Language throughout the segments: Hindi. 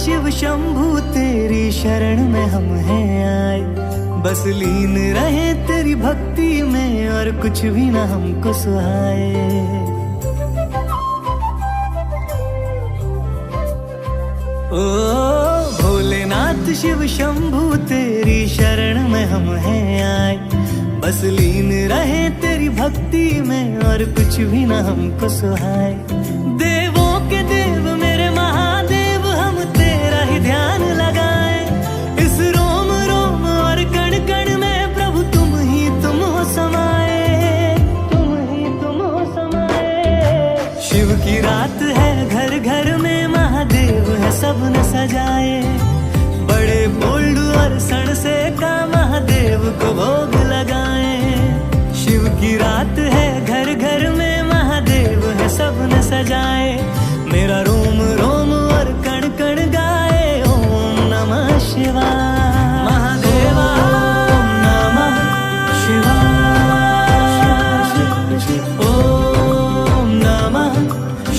शिव शंभू तेरी शरण में हम हैं आए, बस लीन रहे तेरी भक्ति में और कुछ भी ना हमको सुहाए। ओ भोलेनाथ शिव शंभू तेरी शरण में हम हैं आए, बस लीन रहे तेरी भक्ति में और कुछ भी ना हमको सुहाए। देवों के देव मेरे महादेव हम तेरा ही ध्यान लगाए, इस रोम रोम और कण कण में प्रभु तुम हो समाए, तुम हो समाए। शिव की रात है घर घर में महादेव है सबने सजाए, बड़े बोल्ड और सण से का महादेव को भोग लगाए। शिव की रात है घर घर में महादेव है सबने सजाए, मेरा रोम रोम और कण कण गाए ओम नमः शिवाय। महादेवा ओम नमः शिवाय, ओम नमः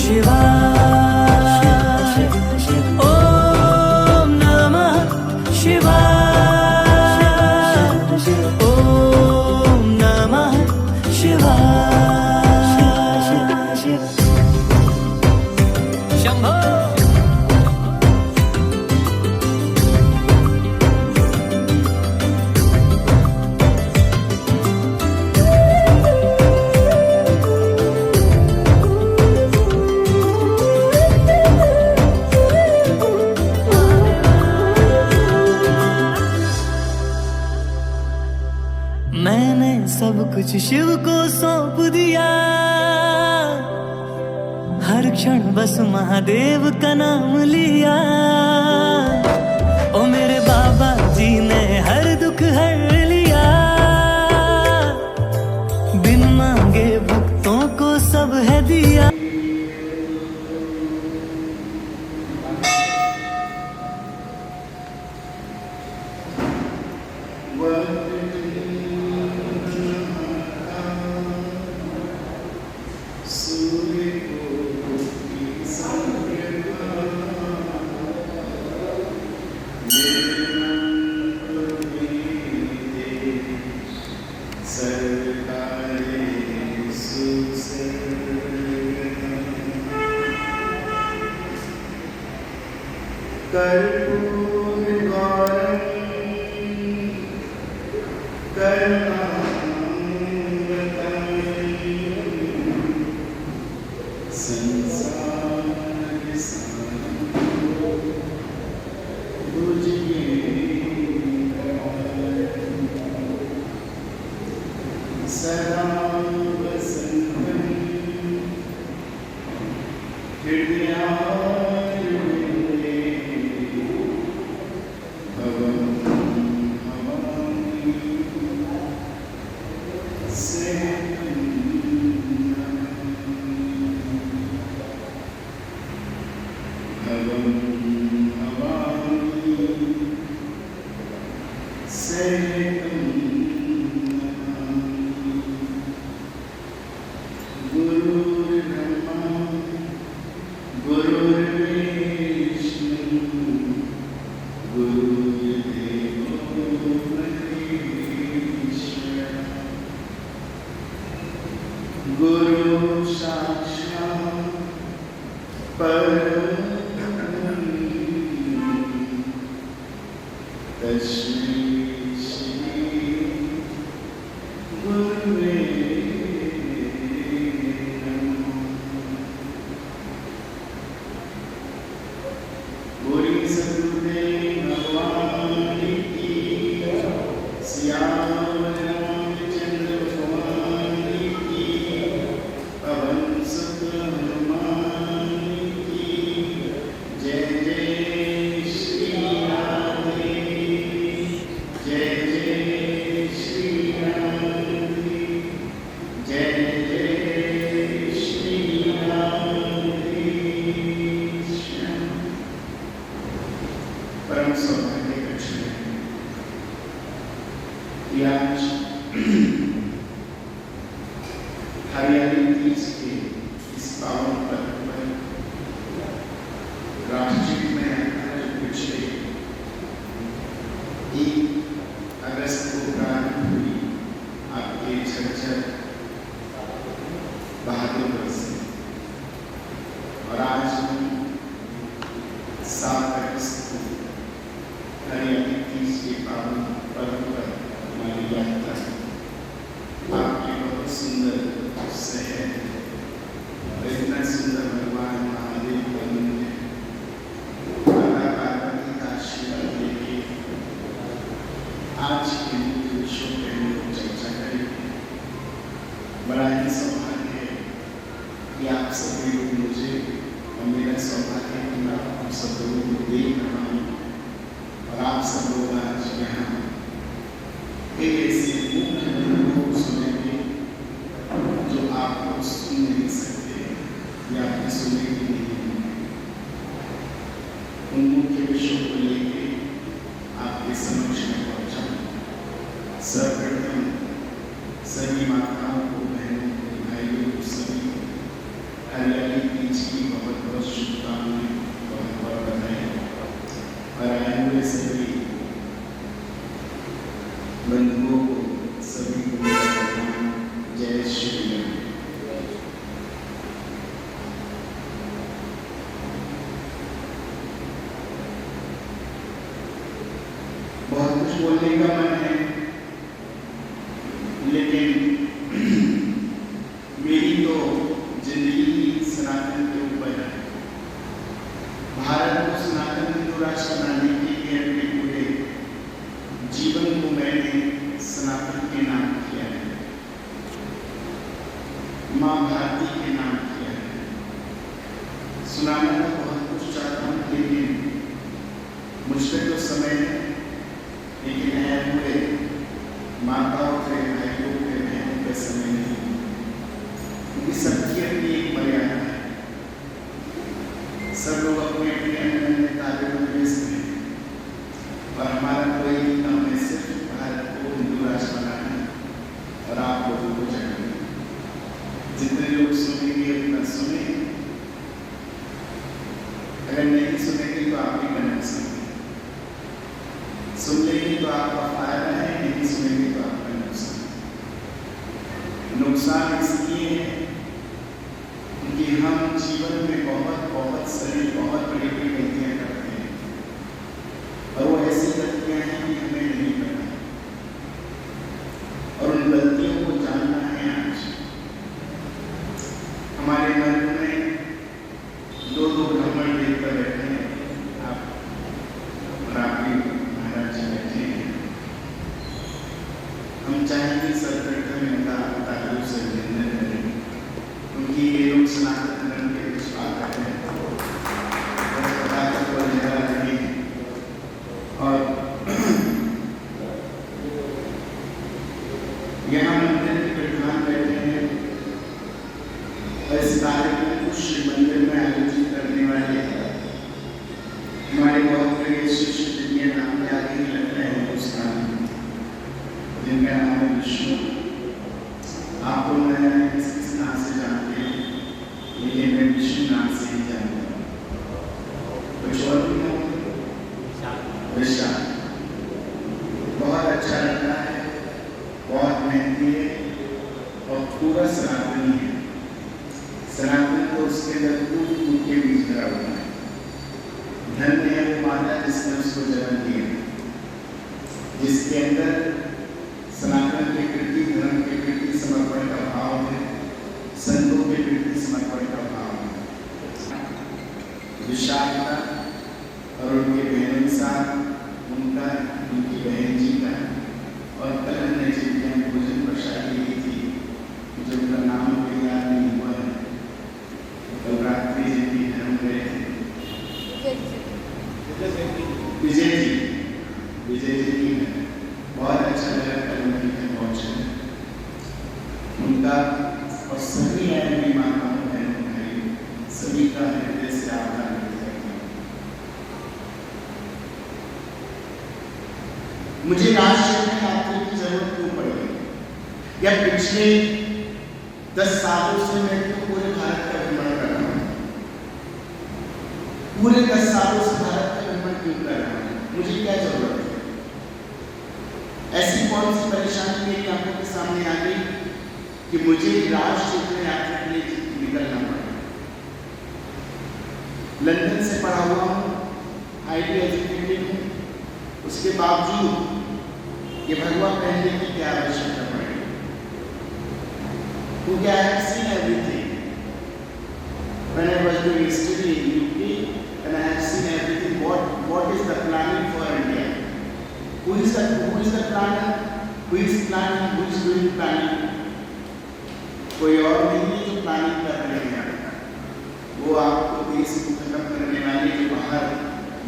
शिवाय, ओम नमः शिवाय, ओम नमः शिवाय। शंभो मैंने सब कुछ शिव को सौंप दिया, हर क्षण बस महादेव का नाम लिया। ओ मेरे बाबा जी ने हर दुख हर लिया, बिन मांगे भक्तों को सब है दिया। कर्पूर गौरम करुणामृतम् संसार सार बुझिए सदा वसंतम् हृदयारविन्दे गुरु साक्षात् परब्रह्म तस्मै श्री गुरुवे नमः। बोलिए सद्गुरुदेव भगवान की श्याम रामचंद्र भगवान की, पवन सुत हनुमान की जय। जय श्री राधे, जय जय श्री राधे, जय जय श्री राधे। परम सौभाग्य का क्षण है आज हरियाली तीज के इस पावन पर्व पर राष्ट्रीय में 1 अगस्त को प्रारंभ हुई आपके झज्जर बहादुरगढ़ से, और आज हम 7 अगस्त को हरियाली तीज के पावन पर्व पर हमारी यात्रा आपके बहुत सुंदर शहर और इतना सुंदर भगवान महादेव का मंदिर, माता पार्वती का आशीर्वाद लेके आज के मुख्य विषयों पर हम लोग चर्चा करेंगे। बड़ा ही सौभाग्य है कि आप सभी लोग मुझे, और मेरा सौभाग्य है कि मैं आप सब लोगों को देख रहा हूँ, और आप सब लोग आज यहाँ एक ऐसे मुख्य अनुभव को सुनेंगे जो आप लोग सुन नहीं सकते या आपने सुने भी नहीं। उन मुख्य विषयों को लेके आपके समक्ष में पहुंचा। सर्वप्रथम सभी माताओं को, बहनों को, भाइयों को, सभी को हरियाली तीज की बहुत बहुत शुभकामनाएं, बहुत बहुत बधाई, और आए हुए सभी बंधुओं को, सभी को जय श्री राम। बहुत कुछ बोलने का मन है, लेकिन मेरी तो जिंदगी सनातन के ऊपर है। भारत को सनातन हिंदू राष्ट्र बनाने के लिए अपने पूरे जीवन को मैंने सनातन के नाम किया है, माँ भारती के नाम किया है। सुनाना तो बहुत कुछ चाहता हूँ, लेकिन मुझ पर तो समय है, लेकिन है पूरे माताओं के, भाइयों के, बहनों के समय नहीं, क्योंकि सबकी अपनी एक मर्यादा है। सब लोग अपने अपने अन्य कार्यों में व्यस्त हैं, और हमारा कोई काम है सिर्फ भारत को हिंदू राष्ट्र बनाना है और आप लोगों को जानना। जितने लोग सुनेंगे उतना सुने, अगर नहीं सुनेंगे तो आप भी करना सुनेंगे, सुन लेंगे तो आपका फायदा है, नहीं सुनेंगे तो आपका नुकसान। नुकसान इसलिए है क्योंकि हम जीवन में बहुत बहुत सारी बहुत बड़ी बड़ी गलतियां करते हैं, और वो ऐसी गलतियां हैं कि हमें नहीं पता, और उन गलतियों को जानना है। आज हमारे मन में दो ब्राह्मण देवता बैठे हैं, आप और आपके महाराज जी बैठे हैं। हम चाहेंगे सर्वप्रथम इनका तारीफ से अभिनंदन करें, क्योंकि ये लोग सनातन धर्म के कुछ पात्र हैं और यहाँ मंदिर के प्रधान बैठे हैं, और इस कार्यक्रम को श्री मंदिर में आयोजित करने वाले हमारे बहुत प्रिय शिष्य, जिनके नाम के आगे ही लगता है हिंदुस्तान, जिनका नाम है विष्णु। आपको मैं किस नाम से जानते हैं, लेकिन मैं विष्णु नाम से ही जानता हूँ। कुछ और भी नाम? विशाल। बहुत अच्छा लगता है, बहुत मेहनती है, और पूरा सनातनी है। सनातन को उसके अंदर कूद के बीच भरा हुआ है। धन्य है वो माता जिसने उसको जन्म दिया, जिसके अंदर सनातन के प्रति, धर्म के प्रति समर्पण का भाव है, संतों के प्रति समर्पण का भाव है। विशाखता और उनके बहन के साथ उनका, उनकी बहन जी का, और कल ने जिनके भोजन प्रसादी ली थी, मुझे उनका नाम भी याद नहीं हुआ है। कल रात्रि जिनकी धर्म गए थे, विजय जी की है। बहुत अच्छा लगा कल उनकी घर पहुंचे उनका, और सभी आदमी माताओं, बहनों, भाई सभी का हृदय से आभार व्यक्त करता हूँ। मुझे राष्ट्र में यात्रा की जरूरत क्यों पड़ी, या पिछले 10 सालों से मैं तो पूरे भारत का भ्रमण कर रहा हूँ, पूरे 10 सालों से भारत का भ्रमण क्यों कर रहा हूँ, मुझे क्या जरूरत है? ऐसी कौन सी परेशानी मेरी आंखों के सामने आ गई कि मुझे राष्ट्र यात्रा के लिए निकलना पड़ा। लंदन से पढ़ा हुआ हूँ, हाईली एजुकेटेड हूँ, उसके बावजूद ये भगवा पहनने की क्या आवश्यकता पड़ी? क्योंकि I have seen everything. When I was doing study in UK, and I have seen everything. What is the planning for India? Who is the planner? Who is planning? Who is doing planning? कोई और नहीं है जो प्लानिंग कर रहे हैं। वो आपको देश को खत्म करने वाले जो बाहर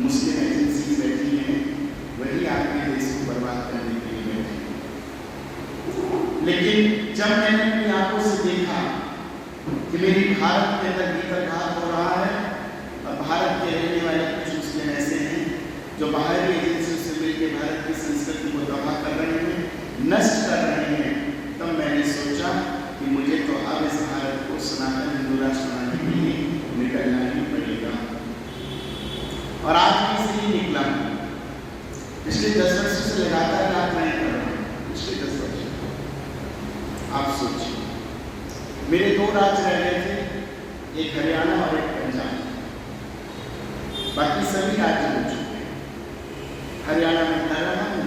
मुस्लिम एजेंसी बैठी हैं, वही आपके देश को बर्बाद करने के लिए बैठी हैं। लेकिन जब मैंने अपनी आंखों से देखा कि मेरी भारत के अंदर भीतरघात हो रहा है और भारत के रहने वाले कुछ मुस्लिम ऐसे हैं जो बाहरी एजेंसियों से मिलकर भारत की संस्कृति को तबाह कर रहे हैं, नष्ट कर रहे हैं, तब मैंने सोचा कि मुझे तो अब इस भारत को सनातन हिंदू राष्ट्र बनाने के लिए निकलना ही पड़ेगा। और आज भी इसलिए निकला। पिछले 10 वर्षों से लगातार यात्राएं कर रहा हूँ। पिछले 10 वर्ष आप सोचिए, मेरे 2 राज्य रह गए थे, एक हरियाणा और एक पंजाब। बाकी सभी राज्य हो चुके हैं। हरियाणा में कर रहा हूँ,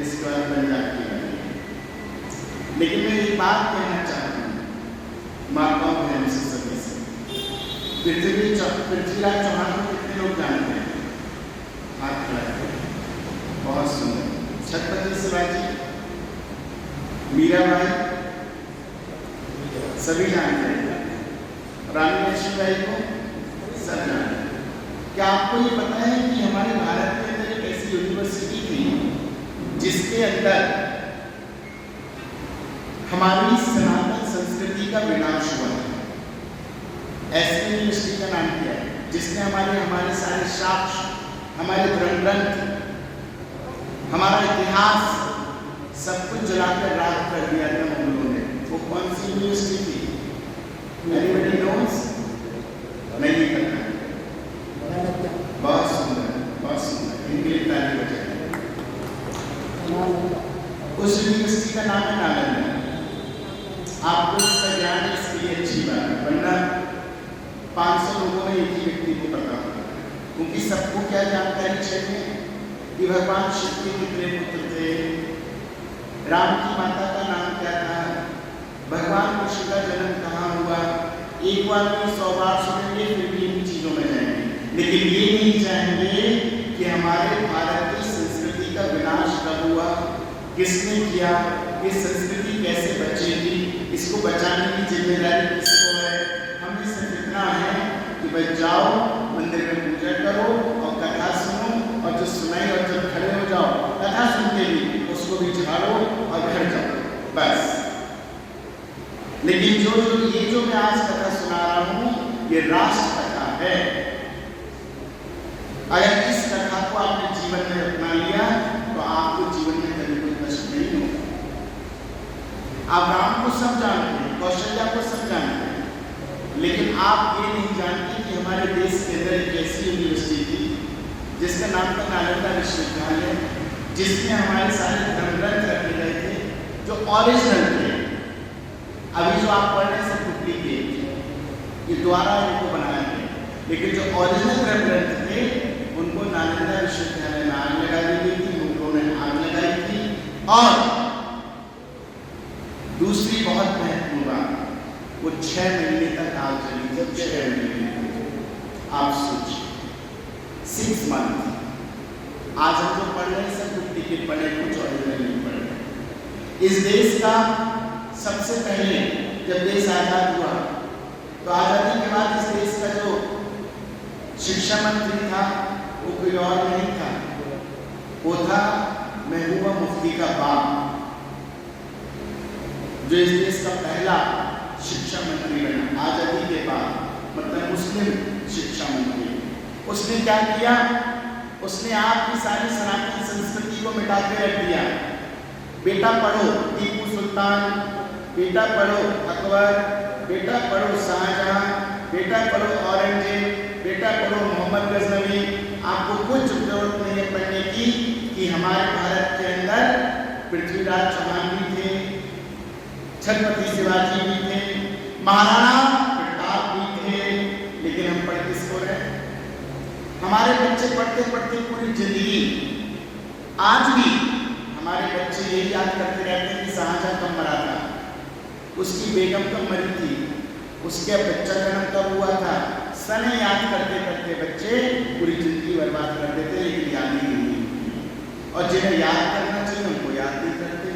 इसके बाद पंजाब की बात। लेकिन मैं एक बात कहना चाहता हूँ माताओं बहनों से सभी से, पृथ्वीराज चौहान को कितने लोग जानते हैं? हाथ खड़ा करें। बहुत सुंदर। छत्रपति शिवाजी, मीराबाई, सभी जानते हैं। रानी लक्ष्मीबाई को सब जानते हैं। क्या आपको ये पता है कि हमारे भारत के अंदर एक ऐसी यूनिवर्सिटी थी जिसके अंदर हमारी सनातन संस्कृति का विनाश हुआ है? ऐसी यूनिवर्सिटी का नाम क्या है? जिसने हमारे सारे साक्ष्य, हमारे धर्म ग्रंथ, हमारा इतिहास सब कुछ जलाकर राख कर दिया था मुगलों ने। वो कौन सी यूनिवर्सिटी थी? Anybody knows? नहीं करना। बहुत सुंदर, बहुत सुंदर। इनके लिए ताली बजाएं। उस यूनिवर्सिटी का नाम है नालंदा। आपको इसका ज्ञान है, इसके लिए अच्छी बात है, वरना 500 लोगों में एक ही व्यक्ति को पता होगा। क्योंकि सबको क्या जानकारी चाहिए कि भगवान शिव के कितने पुत्र थे, राम की माता का नाम क्या था, भगवान कृष्ण का जन्म कहाँ हुआ। एक बार में 100 बार सुनेंगे, फिर भी इन चीजों में जाएंगे, लेकिन ये नहीं चाहेंगे कि हमारे भारत की संस्कृति का विनाश कब हुआ, किसने किया, ये संस्कृति कैसे बचेगी, इसको बचाने की जिम्मेदारी किसको है। हमें सिर्फ इतना है कि बस जाओ मंदिर में पूजा करो और कथा सुनो, और जो सुनाई और जब खड़े हो जाओ कथा सुनते भी उसको भी झाड़ो और घर जाओ, बस। लेकिन जो मैं आज कथा सुना रहा हूँ, ये राष्ट्र कथा है। अगर इस कथा को आपने जीवन में अपना लिया तो आपको जीवन में कभी कोई कष्ट नहीं होगा। आप राम को सब जानते हैं, कौशल्या को सब जानते हैं, लेकिन आप ये नहीं जानते कि हमारे देश के अंदर एक ऐसी यूनिवर्सिटी थी जिसका नाम था नालंदा विश्वविद्यालय, जिसमें हमारे सारे धर्म ग्रंथ रखे गए थे जो ओरिजिनल थे। अभी जो आप पढ़ रहे हैं सब डुप्लीकेट, ये द्वारा इनको बनाया गया, लेकिन जो ओरिजिनल धर्म ग्रंथ थे उनको नालंदा विश्वविद्यालय में आग लगा दी गई थी, मुगलों ने आग लगाई थी। और दूसरी बहुत महत्वपूर्ण बात, वो 6 महीने तक आग चली। जब 6 महीने, आप सोचिए 6 मंथ। आज हम जो पढ़ रहे हैं सब डुप्लीकेट पढ़े, कुछ ओरिजिनल नहीं पढ़ रहे। इस देश का सबसे पहले जब देश आजाद हुआ तो आजादी के बाद इस देश का जो शिक्षा मंत्री था वो कोई और नहीं था, वो था महबूबा मुफ्ती का बाप, जो इस देश का पहला शिक्षा मंत्री बना आजादी के बाद, मतलब मुस्लिम शिक्षा मंत्री। उसने क्या किया? उसने आपकी सारी सनातन संस्कृति को मिटा के रख दिया। बेटा पढ़ो टीपू सुल्तान, बेटा पढ़ो अकबर, बेटा पढ़ो शाहजहां, बेटा पढ़ो औरंगजेब, बेटा पढ़ो मोहम्मद गजनवी। आपको कुछ जरूरत नहीं है पढ़ने की कि हमारे भारत के अंदर पृथ्वीराज चौहान भी थे, छत्रपति शिवाजी भी थे, महाराणा प्रताप भी थे, लेकिन हम पढ़ किसको रहे? हमारे बच्चे पढ़ते पढ़ते पूरी जिंदगी, आज भी हमारे बच्चे यही याद करते रहते हैं कि शाहजहां कब मरा था, उसकी बेगम कब मरी थी, उसके बच्चा जन्म कब हुआ था। सने याद करते करते बच्चे पूरी जिंदगी बर्बाद कर देते, लेकिन याद ही नहीं, और जिन्हें याद करना चाहिए उनको याद नहीं करते।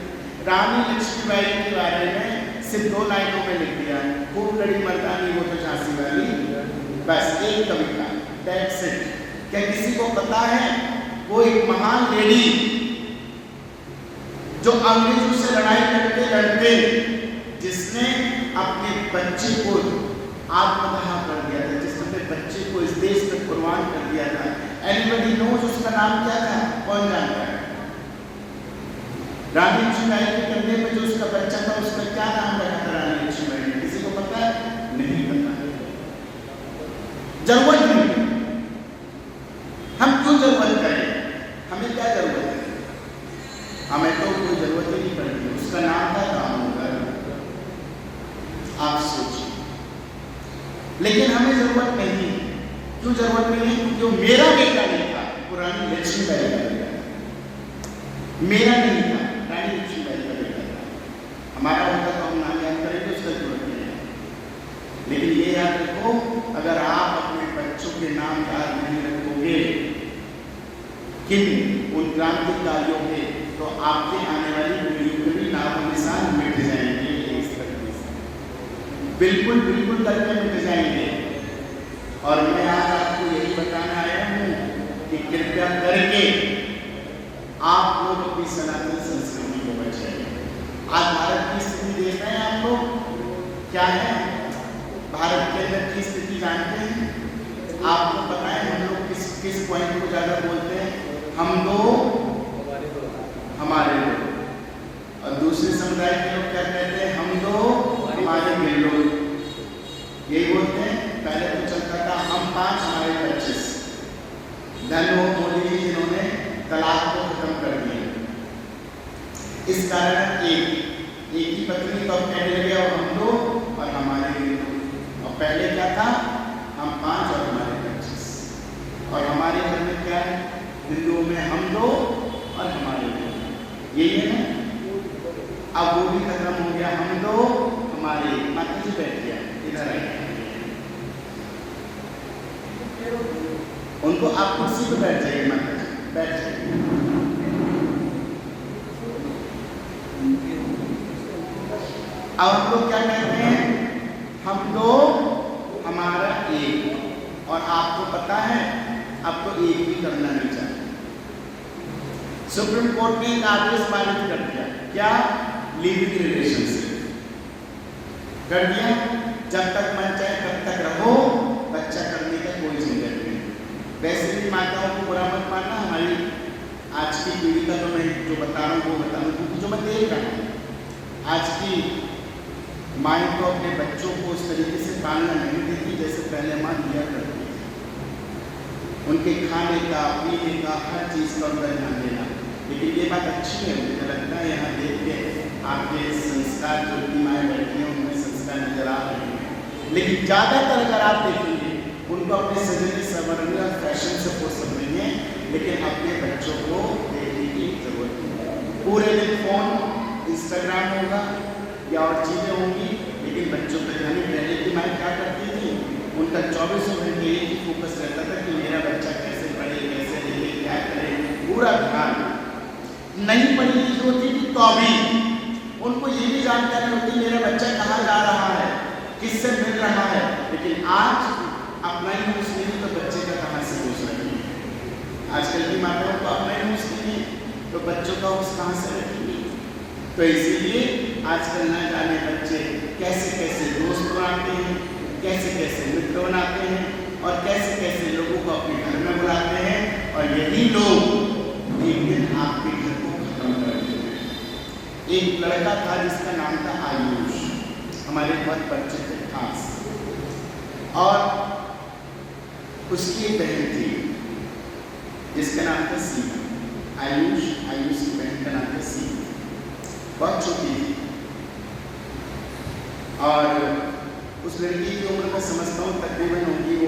रानी लक्ष्मीबाई के बारे में सिर्फ 2 लाइनों में लिख दिया, खूब लड़ी मर्दानी वो तो झांसी वाली, बस एक कविता, दैट्स इट। क्या किसी को पता है वो एक महान लेडी जो अंग्रेजों से लड़ाई करते लड़ते जिसने अपने बच्चे को आत्मदाह कर दिया था, जिसने अपने बच्चे को इस देश में कुर्बान कर दिया था? एनीबॉडी नोज उसका नाम क्या था? कौन जानता है? रानी लक्ष्मीबाई के कंधे पे जो उसका बच्चा था उसका क्या नाम रखा था रानी लक्ष्मीबाई ने? किसी को पता है? नहीं पता। जरूरत नहीं, हम क्यों जरूरत करें? हमें क्या जरूरत है? हमें तो कोई जरूरत ही नहीं पड़ती। उसका नाम था दामोदर, आप सोचिए। लेकिन हमें जरूरत नहीं। क्यों जरूरत नहीं है? क्योंकि वो मेरा बेटा नहीं था, पुरानी लक्ष्मीबाई का बेटा, मेरा नहीं था, रानी लक्ष्मीबाई का बेटा था। हमारा होता तो हम नाम याद करेंगे, उसका जरूरत नहीं है। लेकिन ये याद रखो, अगर आप अपने बच्चों के नाम याद नहीं रखोगे किन उन क्रांतिकारियों के, तो आपके आने वाली पीढ़ियों के भी नाम निशान मिट जाएंगे। इस तरीके से बिल्कुल बिल्कुल करके मिट जाएंगे। और मैं आज आपको यही बताने आया हूँ कि कृपया करके आप लोग अपनी सनातन संस्कृति को बचाइए। आज भारत की स्थिति देख रहे हैं आप लोग, क्या है भारत के अंदर की स्थिति जानते हैं? आपको पता है हम लोग किस पॉइंट को ज्यादा बोलते हैं? हम दो हमारे लोग, और दूसरे समुदाय के लोग क्या कहते हैं? हम दो हमारे लोग, यही बोलते हैं। पहले तो चलता था हम 5 हमारे 25। धन हो मोदी जी जिन्होंने तलाक को खत्म कर दिया। इस कारण एक ही पत्नी तो कहने लगे और हम दो और हमारे लोग। और पहले क्या था? हम 5 और हमारे 25। और हमारे घर में क्या है? हिंदुओं में हम दो और हमारे लोग, यही है ना। अब वो भी खत्म हो गया, हम दो हमारे। माता जी बैठ गया, इधर आइए, उनको आप कुर्सी पे बैठ जाइए, माता जी बैठ जाइए। अब हम लोग क्या कहते हैं? हम दो हमारा एक। और आपको पता है अब तो एक भी करना नहीं चाहिए। सुप्रीम कोर्ट ने एक आदेश पारित कर दिया, क्या? लिविंग रिलेशनशिप कर दिया। जब तक मन चाहे तब तक रहो, बच्चा करने का कोई झंझट नहीं। वैसे भी माताओं को बुरा मत मानना, हमारी आज की पीढ़ी का तो मैं जो बता रहा हूँ वो बता रहा हूँ, क्योंकि जो मैं देख रहा हूँ आज की माँ को अपने बच्चों को उस तरीके से पालना नहीं देती जैसे पहले माँ दिया करती थी। उनके खाने का, पीने का, हर चीज़ का उनका ध्यान देना। लेकिन ये बात अच्छी है, मुझे लगता है यहाँ देख के आपके संस्कार जो भी माएँ बैठी हैं उनमें संस्कार नजर आ रहे हैं। लेकिन ज़्यादातर अगर आप देखेंगे उनको अपने सजने संवरने और फैशन से पोषण नहीं है, लेकिन अपने बच्चों को देखने की जरूरत नहीं है। पूरे दिन फोन, इंस्टाग्राम होगा या और चीज़ें होंगी, लेकिन बच्चों पर ध्यान। पहले की माएँ क्या करती थी? उनका 24 घंटे एक ही फोकस रहता था कि मेरा बच्चा कैसे पढ़े, कैसे लिखे, क्या करे, पूरा ध्यान। नहीं पढ़ी लिखी होती थी तो भी उनको ये भी जानकारी होती मेरा बच्चा कहाँ जा रहा है, किससे मिल रहा है। लेकिन आज अपना ही यूज नहीं तो बच्चे का कहाँ से यूज रखेंगे? आजकल की माताओं को अपना ही यूज नहीं है तो बच्चों का यूज कहाँ से रखेंगे? तो इसीलिए आजकल न जाने बच्चे कैसे कैसे दोस्त बनाते हैं, कैसे कैसे मित्र बनाते हैं और कैसे कैसे लोगों को अपने घर में बुलाते हैं, और यही लोग एक दिन आपके घर को खत्म कर देते हैं। एक लड़का था जिसका नाम था आयुष, हमारे बहुत परिचित थे खास, और उसकी एक बहन थी जिसका नाम था सीमा। आयुष की बहन का नाम था सीमा। उस लड़की की उम्र में समझता हूँ तकरीबन होगी वो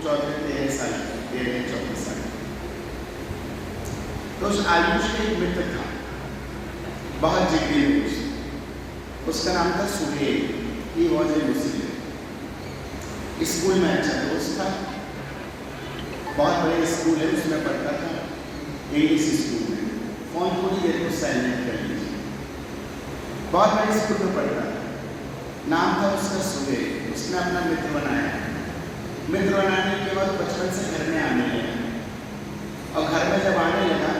14-13 साल, 13-14 साल। तो उस आयुष का एक मित्र था, बहुत जिगरी दोस्त, उसका नाम था Suhail. He was a Muslim. School में अच्छा दोस्त था, बहुत बड़े स्कूल है उसमें पढ़ता था, इंग्लिश स्कूल में। फोन थोड़ी देर को साइलेंट कर लीजिए। बहुत बड़े स्कूल में पढ़ता था, नाम था उसका सुहेल। उसने अपना मित्र बनाया। मित्र बनाने के बाद बचपन से घर में आने लगा, और घर में जब आने लगा,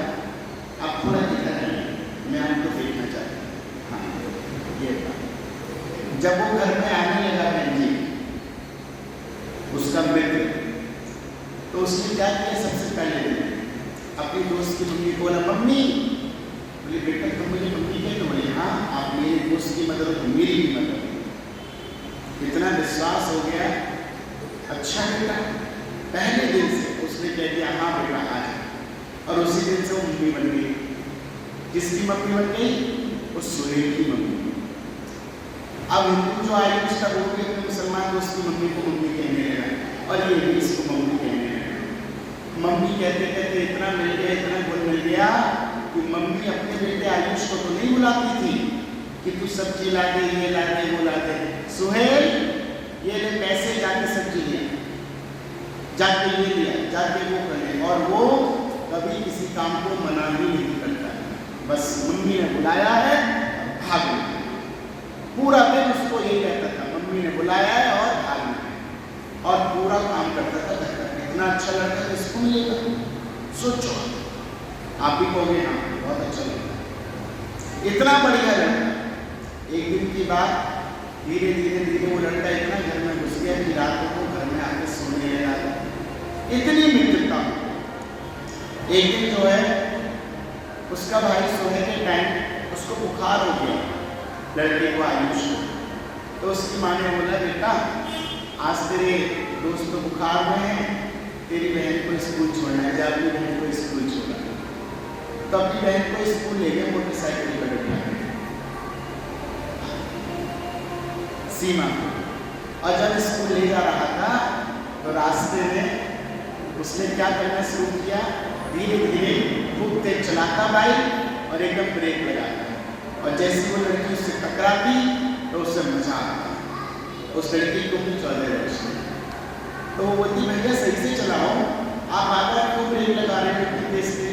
आप थोड़ा दिखा रहे हैं, मैं आपको देखना चाहता हूँ। हाँ, ये था जब वो घर में आने लगा बहन जी, उसका मित्र, तो उसने क्या किया, सबसे पहले दिन अपनी दोस्त की मम्मी को बोला, मम्मी। बोले बेटा तुम मुझे मम्मी कह? तो बोले हाँ, आप मेरे दोस्त की मदद हो, मेरी भी मदद हो। इतना विश्वास हो गया। अच्छा बेटा, पहले दिन से उसने कह दिया हाँ बेटा आ जा, और उसी दिन से वो मम्मी बन गई। किसकी मम्मी बन गई? उस सुहेल की मम्मी। अब हिंदू जो आए उसका वो भी अपने मुसलमान दोस्त की मम्मी को मम्मी कहने लगा, और ये भी इसको मम्मी कहने लगा। मम्मी कहते कहते इतना मिल गया, इतना गुण मिल गया कि मम्मी अपने बेटे आयुष को तो नहीं बुलाती थी कि तू सब्जी ला दे, ये ला दे, वो ला दे। सुहेल, ये ले पैसे, जाके सब्जी लिया, जाके ये लिया, जाके वो करे। और वो कभी किसी काम को मना ही नहीं करता, बस मम्मी ने बुलाया है भाग गया। पूरा दिन उसको यही कहता था, मम्मी ने बुलाया है और भागना है, और पूरा काम करता था घर का। इतना अच्छा लड़का तो इसको मिलेगा, सोचो आप भी कहोगे हाँ बहुत अच्छा लड़का, इतना बढ़िया लड़का। एक दिन की बात, धीरे धीरे धीरे वो लड़का इतना घर में घुस गया कि रातों को घर में आके सोने लगा। इतनी मित्रता। एक दिन जो है उसका भाई सोने के टाइम उसको बुखार हो गया, लड़के को आयुष को। तो उसकी माँ ने बोला बेटा आज तेरे दोस्त तो बुखार में है, तेरी बहन को स्कूल छोड़ना है, जा अपनी बहन को स्कूल छोड़ा। तो अपनी बहन को स्कूल ले गए मोटरसाइकिल पर बैठा सीमा। और जब स्कूल ले जा रहा था तो रास्ते में उसने क्या करना शुरू किया, धीरे धीरे खूब तेज चलाता बाइक और एकदम ब्रेक लगाता। और जैसे वो लड़की उससे टकराती तो उससे मजा आता। उस लड़की को भी 14 वर्ष में। तो वो बोलती भैया सही से चलाओ, आप आकर क्यों ब्रेक लगा रहे हैं इतनी तेज से?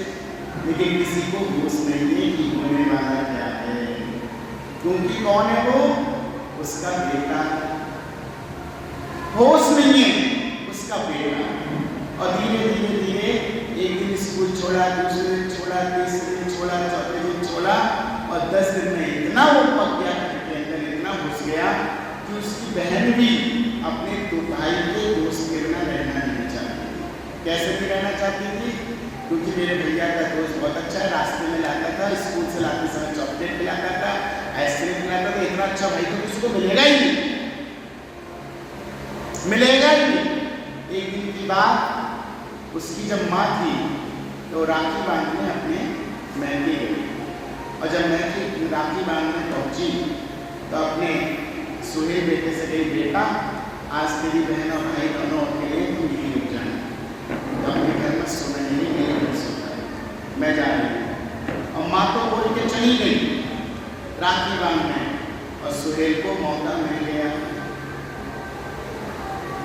लेकिन किसी को होश नहीं है कि होने वाला क्या है, क्योंकि कौन है वो? उसका बेटा। होश नहीं है, उसका बेटा। और धीरे धीरे धीरे एक दिन स्कूल छोड़ा, दूसरे दिन छोड़ा, तीसरे दिन छोड़ा, चौथे दिन छोड़ा, और 10 दिन में इतना वो पक गया, इतना घुस गया कि उसकी बहन भी अपने भाई के दोस्त के बिना रहना नहीं चाहती। कैसे भी रहना चाहती थी? क्योंकि मेरे भैया का दोस्त बहुत अच्छा है, रास्ते में लाता था, स्कूल से लाते समय चॉकलेट खिलाता था, आइसक्रीम खिलाता था। इतना अच्छा भाई तो किसी को मिलेगा ही नहीं, मिलेगा ही नहीं। एक दिन की बात, उसकी जब माँ थी तो राखी बांधने अपने मेहंदी गई, और जब मैं राखी बांधने पहुंची तो अपने सुहेल बेटे से कही बेटा आज तेरी बहन और भाई दोनों अकेले तुम यहीं रुक जाना, तो अपने घर में सोना नहीं, मेरे घर सोना है, मैं जा रही हूँ। और माँ तो बोल के चली गई राखी बांधने, और सुहेल को मौका मिल गया।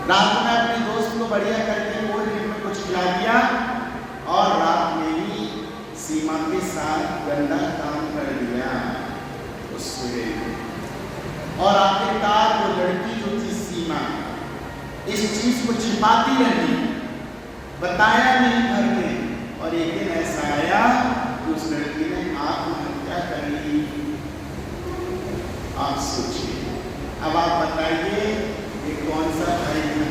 रात में अपने दोस्त को बढ़िया करके कोल्ड ड्रिंक में कुछ खिला दिया, और रात में ही सीमा के साथ गंदा काम कर दिया उस सुहेल। और आखिरकार वो लड़की जो थी सीमा, इस चीज को छिपाती रही, बताया नहीं घर में। और एक दिन ऐसा आया कि उस लड़की ने आत्महत्या कर ली। आप सोचिए, अब आप बताइए ये कौन सा भाई है?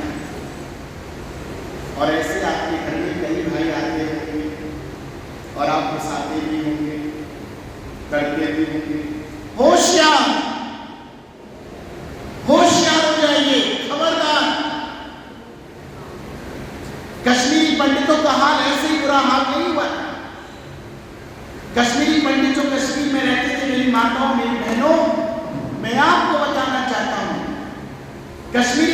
और ऐसे आपके घर में कई भाई आते होंगे और आप फंसाते भी होंगे, करते भी होंगे। होशियार होशियार हो जाइए, खबरदार। कश्मीरी पंडितों का हाल ऐसे ही बुरा हाल नहीं हुआ। कश्मीरी पंडित जो कश्मीर में रहते थे, मेरी माताओं, मेरी बहनों, मैं आपको बताना चाहता हूं, कश्मीरी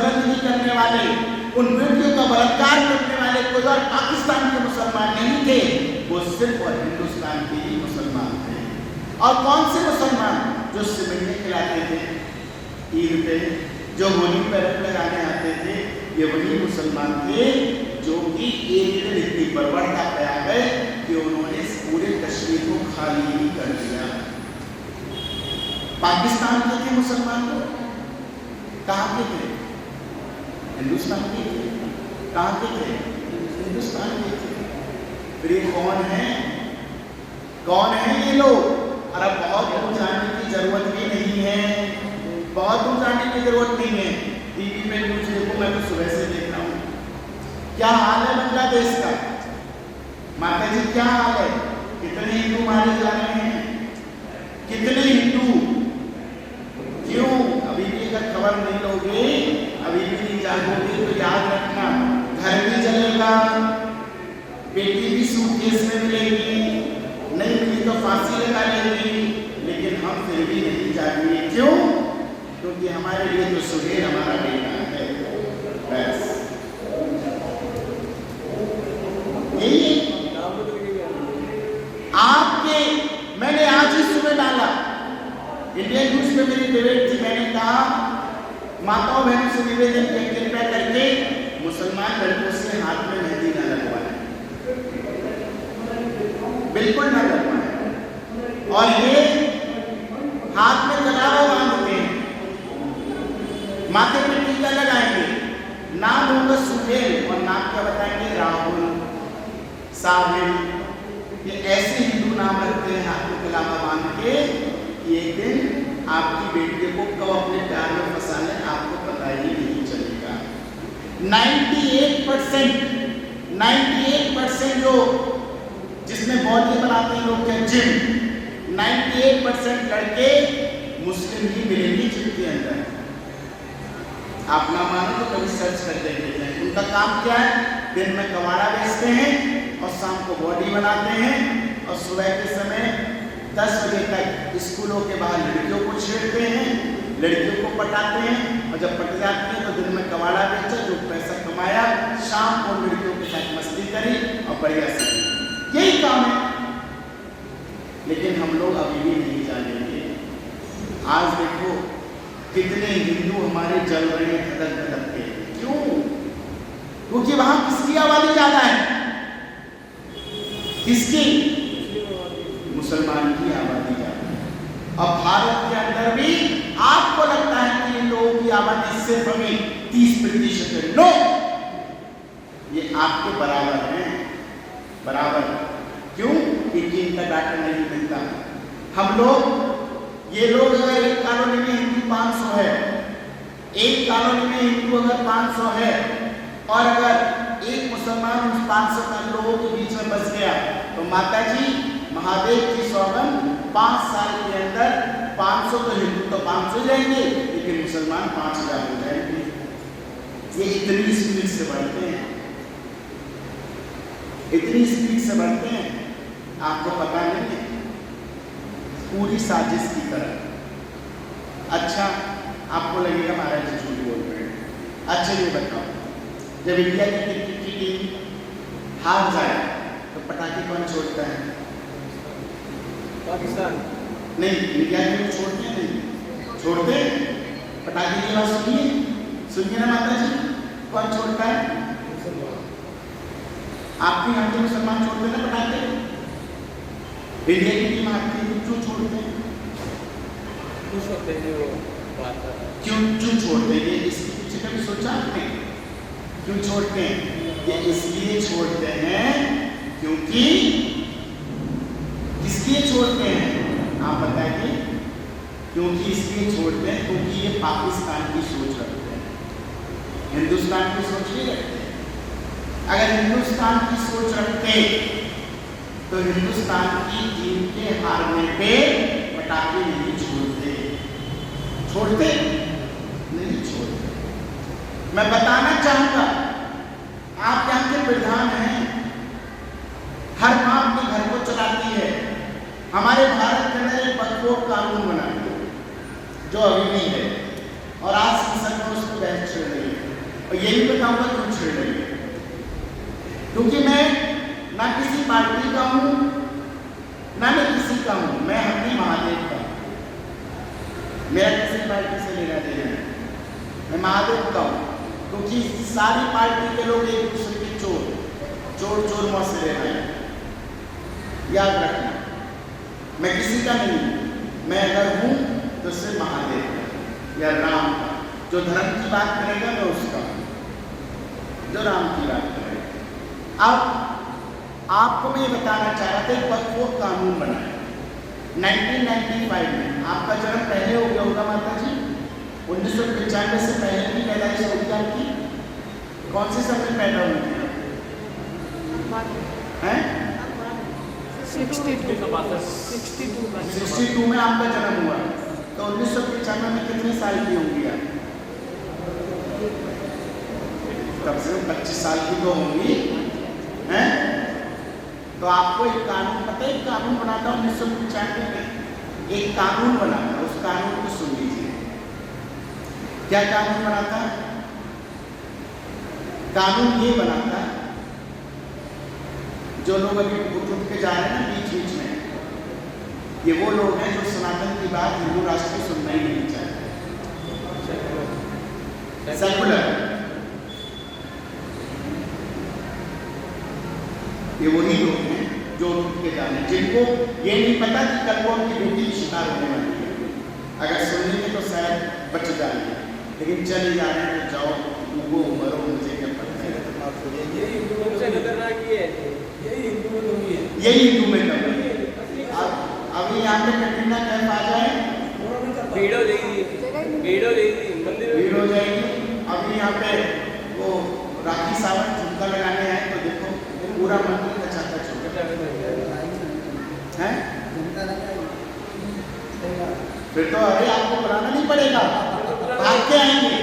दरिंदगी करने वाले, उन बेटियों का बलात्कार करने वाले कोई और पाकिस्तान के मुसलमान नहीं थे, वो सिर्फ और हिंदुस्तान के ही मुसलमान थे। और कौन से मुसलमान? जो सिमटे खिलाते थे ईद पे, जो होली पे रंग लगाने आते थे, ये वही मुसलमान थे जो कि एक दिन इतनी बर्बरता पे आ गए कि उन्होंने इस पूरे कश्मीर को खाली ही कर दिया। पाकिस्तान के थे मुसलमान लोग, कहाँ के थे? हिंदुस्तान के थे। कहाँ के थे? हिंदुस्तान के थे। फिर ये कौन है? कौन है ये लोग? और अब बहुत दूर जाने की जरूरत भी नहीं है, बहुत दूर जाने की जरूरत नहीं है। टीवी में न्यूज देखो, मैं तो सुबह से देख रहा हूँ। क्या हाल है बांग्लादेश का? माता जी क्या हाल है? कितने हिंदू मारे जा रहे हैं? कितने हिंदू? क्यों? अभी भी अगर खबर नहीं लोगे, अभी भी नहीं जागोगे तो याद रखना, घर भी जलेगा, बेटी भी सूटकेस में मिलेगी, नहीं मिली तो फांसी लगा लेगी, लेकिन हम फिर भी नहीं जाएंगे। क्यों? क्योंकि हमारे लिए तो सुहेल हमारा बेटा है। बस यही आपके, मैंने आज ही सुबह डाला इंडियन न्यूज में, मेरी डिबेट थी, मैंने कहा माताओं बहनों से निवेदन किया, कृपया करके मुसलमान लड़कों से हाथ में मेहंदी न लगवाएं, बिल्कुल न लगवाएं। और ये हाथ में कलावा बांधते हैं, माथे पे टीका लगाएंगे, नाम होगा सुहेल और नाम क्या बताएंगे? राहुल, साहिल। ये ऐसे हिंदू नाम रखते हैं हाथ में कलावा बांध के कि एक दिन आपकी बेटी को कब अपने प्यार में फंसा लें आपको पता ही नहीं चलेगा। 98% जो जिसमें बॉडी बनाते हैं लोग क्या जिम, 98% लड़के मुस्लिम ही मिलेंगे जिम के अंदर। आप ना मानो तो कभी सर्च कर देते हैं। उनका काम क्या है? दिन में कबाड़ा बेचते हैं और शाम को बॉडी बनाते हैं, और सुबह के समय 10 बजे तक स्कूलों के बाहर लड़कियों को छेड़ते हैं, लड़कियों को पटाते हैं, और जब पट जाती हैं तो दिन में कबाड़ा बेचा, जो पैसा कमाया शाम को लड़कियों के साथ मस्ती करी और बढ़िया से, यही काम है। लेकिन हम लोग अभी भी नहीं जानेंगे। आज देखो कितने हिंदू हमारे जल रहे हैं धड़क धड़क के। क्यों? क्योंकि वहां किसकी आबादी ज्यादा है? किसकी? मुसलमान की आबादी ज्यादा है। अब भारत के अंदर भी आपको लगता है कि इन लोगों की आबादी सिर्फ हमें 30% है? नो, ये आपके बराबर है, बराबर। क्यों? क्योंकि इनका डाटा नहीं मिलता। हम लोग, ये लोग अगर एक कॉलोनी में हिंदू 500 है, एक कॉलोनी में हिंदू अगर 500 है, और अगर एक मुसलमान उस 500 का लोगों के बीच में बस गया, तो माता जी महादेव की सौगंध 5 साल के अंदर 500 तो हिंदू तो 500 जाएंगे, लेकिन मुसलमान 5000 हो जाएंगे। ये इतनी स्पीड से बढ़ते हैं, इतनी स्पीड से बढ़ते हैं, आपको पता नहीं है। पूरी साजिश की तरह। अच्छा, आपको लगेगा महाराज जी झूठ बोल रहे हैं। अच्छा ये बताओ, जब इंडिया की क्रिकेट की टीम हार जाए तो पटाखे कौन छोड़ता है? पाकिस्तान। नहीं, इंडिया के लोग छोड़ते हैं? नहीं छोड़ते। पटाखे की आवाज सुनिए, सुनिए ना माता जी, कौन छोड़ता है? आपके यहाँ के मुसलमान छोड़ते ना पटाखे? इंडिया की टीम हारती है, क्यों छोड़ते हैं? खुश होते हैं वो बात। क्यों छोड़ते हैं? इसके पीछे कभी सोचा आपने? क्यों छोड़ते हैं? ये इसलिए छोड़ते हैं क्योंकि, किसलिए छोड़ते हैं आप बताइए? क्योंकि इसलिए छोड़ते हैं क्योंकि ये पाकिस्तान की सोच रखते हैं, हिंदुस्तान की सोच नहीं रखते। अगर हिंदुस्तान की सोच रखते तो हिंदुस्तान की टीम के हारने पे पटाखे नहीं छोड़ते। छोड़ते? नहीं छोड़ते। मैं बताना चाहूंगा, आप यहाँ के प्रधान हैं, हर माँ अपने घर को चलाती है। हमारे भारत के अंदर एक बकवास कानून बना है जो अभी नहीं है, और आज संसद में उसको बहस चल रही है। और ये भी बताऊंगा क्यों छेड़ रही है। क्योंकि मैं ना किसी पार्टी का हूं, ना मैं किसी का हूं, मैं हरनी महादेव का हूं। मेरा किसी पार्टी से लेना देना है, मैं महादेव का हूं। क्योंकि सारी पार्टी के लोग एक दूसरे के चोर मौत से ले रहे हैं। याद रखना, मैं किसी का नहीं हूं। मैं अगर हूं तो सिर्फ महादेव का या राम का। जो धर्म की बात करेगा मैं उसका हूं, जो राम की बात करेगा। अब आपको मैं ये बताना चाह रहा था, एक वक्फ कानून बना है 1995 में। आपका जन्म पहले हो गया होगा माता जी, 1995 से पहले की पैदाइश होगी आपकी। कौन से समय पैदा हुई थी हैं? 62 में आपका जन्म हुआ, तो 1995 में कितने साल की होंगी आप? कम से कम 25 साल की तो होंगी हैं? तो आपको एक कानून पता है, एक कानून बना था 1995 में, एक कानून बना था। उस कानून को सुन लीजिए। क्या कानून बना था? कानून ये बना था, जो लोग अभी उठ के जा रहे हैं ना बीच में, ये वो लोग हैं जो सनातन की बात हिंदू राष्ट्र की सुनना ही नहीं चाहते। सेकुलर, ये वही लोग हैं जो उठ के जा रहे हैं, जिनको ये नहीं पता कि कल वो अपनी बेटी की शिकार होने वाली है। अगर सुनेंगे तो शायद बच जाएंगे, लेकिन चले जा रहे हैं तो जाओ, वो मरो, मुझे क्या पता है। यही हिंदू में सबसे खतरनाक ये है, यही हिंदू में कमी है, यही हिंदू में कमी है। अभी यहाँ पे कटरीना कैफ आ जाए, भीड़ हो जाएगी, मंदिर भीड़ हो जाएगी। अभी यहाँ पे वो राखी सावंत झुमका लगाने आए तो देखो पूरा मंदिर कचाकच हो गया है। फिर तो अरे आपको बुलाना नहीं पड़ेगा, भाग के आएंगे।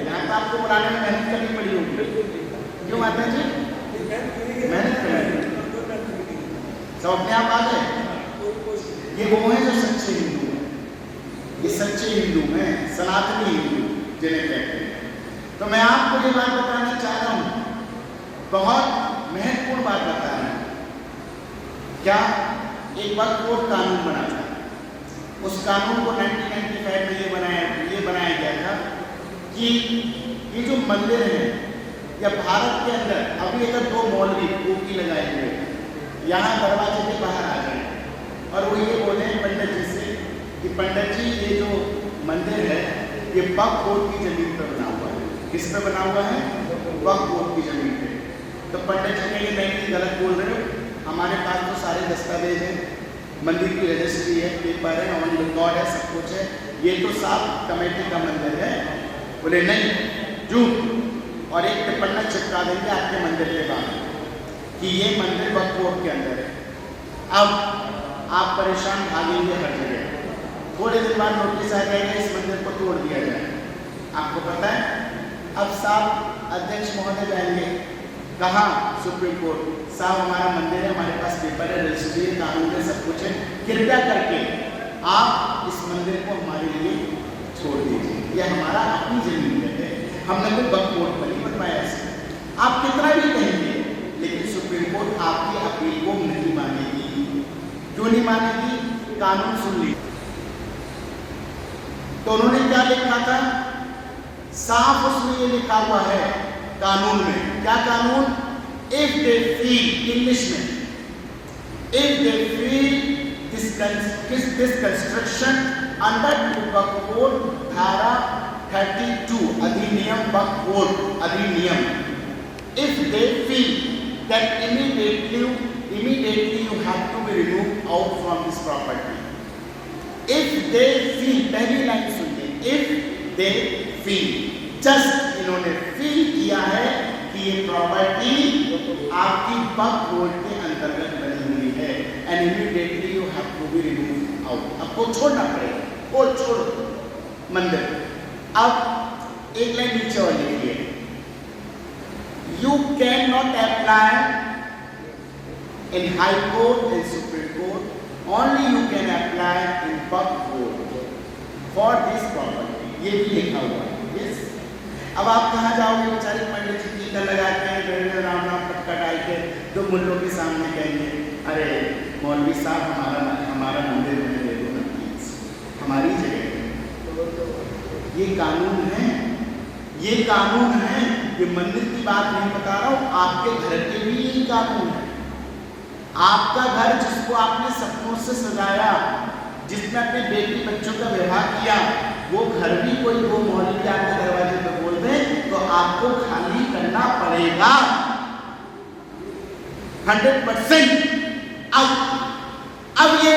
यहाँ तो आपको बुलाने में मेहनत करनी पड़ी होगी। क्यों माता जी? मेहनत करेंगे सब अपने आप आ जाए। ये वो हैं जो सच्चे हिंदू हैं, ये सच्चे हिंदू हैं, सनातनी हिंदू जिन्हें कहते हैं। तो मैं आपको ये बात बताना चाह रहा हूं, बहुत महत्वपूर्ण बात बता रहा हूं। क्या एक वक्त कोर्ट कानून बना था, उस कानून को 1995 में ये बनाया गया था कि ये जो मंदिर है या भारत के अंदर अभी अगर 2 मौलवी टोपी लगाए हुए यहाँ दरवाजे के बाहर आ जाए और वो ये बोले पंडित जी से कि पंडित जी ये जो मंदिर है ये वक्फ बोर्ड की जमीन पर बना हुआ है। किस पे बना हुआ है? वक्फ बोर्ड की जमीन पे। तो पंडित जी कहेंगे नहीं, गलत बोल रहे हो, हमारे पास तो सारे दस्तावेज हैं, मंदिर की रजिस्ट्री है, पेपर है, ऑन रिकॉर्ड है, सब कुछ है, ये तो साफ कमेटी का मंदिर है। बोले नहीं, झूठ, और एक टिप्पणी चिपका देंगे आपके मंदिर के बाहर कि ये मंदिर वक्फ बोर्ड के अंदर है। अब आप परेशान भागेंगे हर जगह। थोड़े दिन बाद नोटिस आ जाएगा इस मंदिर को तोड़ दिया जाए। आपको पता है अब साहब अध्यक्ष महोदय जाएंगे कहाँ? Supreme court. साहब हमारा मंदिर है, हमारे पास पेपर है, रजिस्ट्री है, कानून है, सब कुछ है, कृपया करके आप इस मंदिर को हमारे लिए छोड़ दीजिए, यह हमारा अपनी जमीन है, हमने कोई वक्फ बोर्ड पर नहीं बनवाया इसे। आप कितना भी कहेंगे लेकिन सुप्रीम कोर्ट आपकी अपील को नहीं मानेगी। क्यों नहीं मानेगी? कानून सुन लीजिए। तो उन्होंने क्या लिखा था? साफ उसमें ये लिखा हुआ है कानून में। क्या कानून? इफ दे फील, इंग्लिश में, if they feel this construction under Waqf board धारा 32 अधिनियम, वक्फ बोर्ड अधिनियम, if they feel that immediately you have to be removed out from this property. If they feel, पहली लाइन सुनिए, if they feel, just इन्होंने फील किया है कि ये प्रॉपर्टी आपकी वक्फ बोर्ड के अंतर्गत बनी हुई है, and immediately you have to be removed out. आपको छोड़ना पड़ेगा, और छोड़ो मंदिर। अब एक लाइन नीचे और लिखिए, you cannot apply in High Court and Supreme Court, only you can apply in Waqf Board for this property. ये भी लिखा हुआ है। Yes. अब आप कहाँ जाओगे, बेचारे पंडित जी टीका लगाते हैं, गले में राम राम पटका डाल के तो मुल्लों के सामने कहेंगे, अरे मौलवी साहब हमारा मंदिर में दे दो ना प्लीज, हमारी जगह। ये कानून है, ये कानून है। ये मंदिर की बात नहीं बता रहा हूँ, आपके घर के भी यही कानून है। आपका घर जिसको आपने सपनों से सजाया, जिसने अपने बेटी बच्चों का विवाह किया, वो घर भी कोई वो मौलवी आपके दरवाजे पर बोल दे तो आपको खाली करना पड़ेगा 100%। अब ये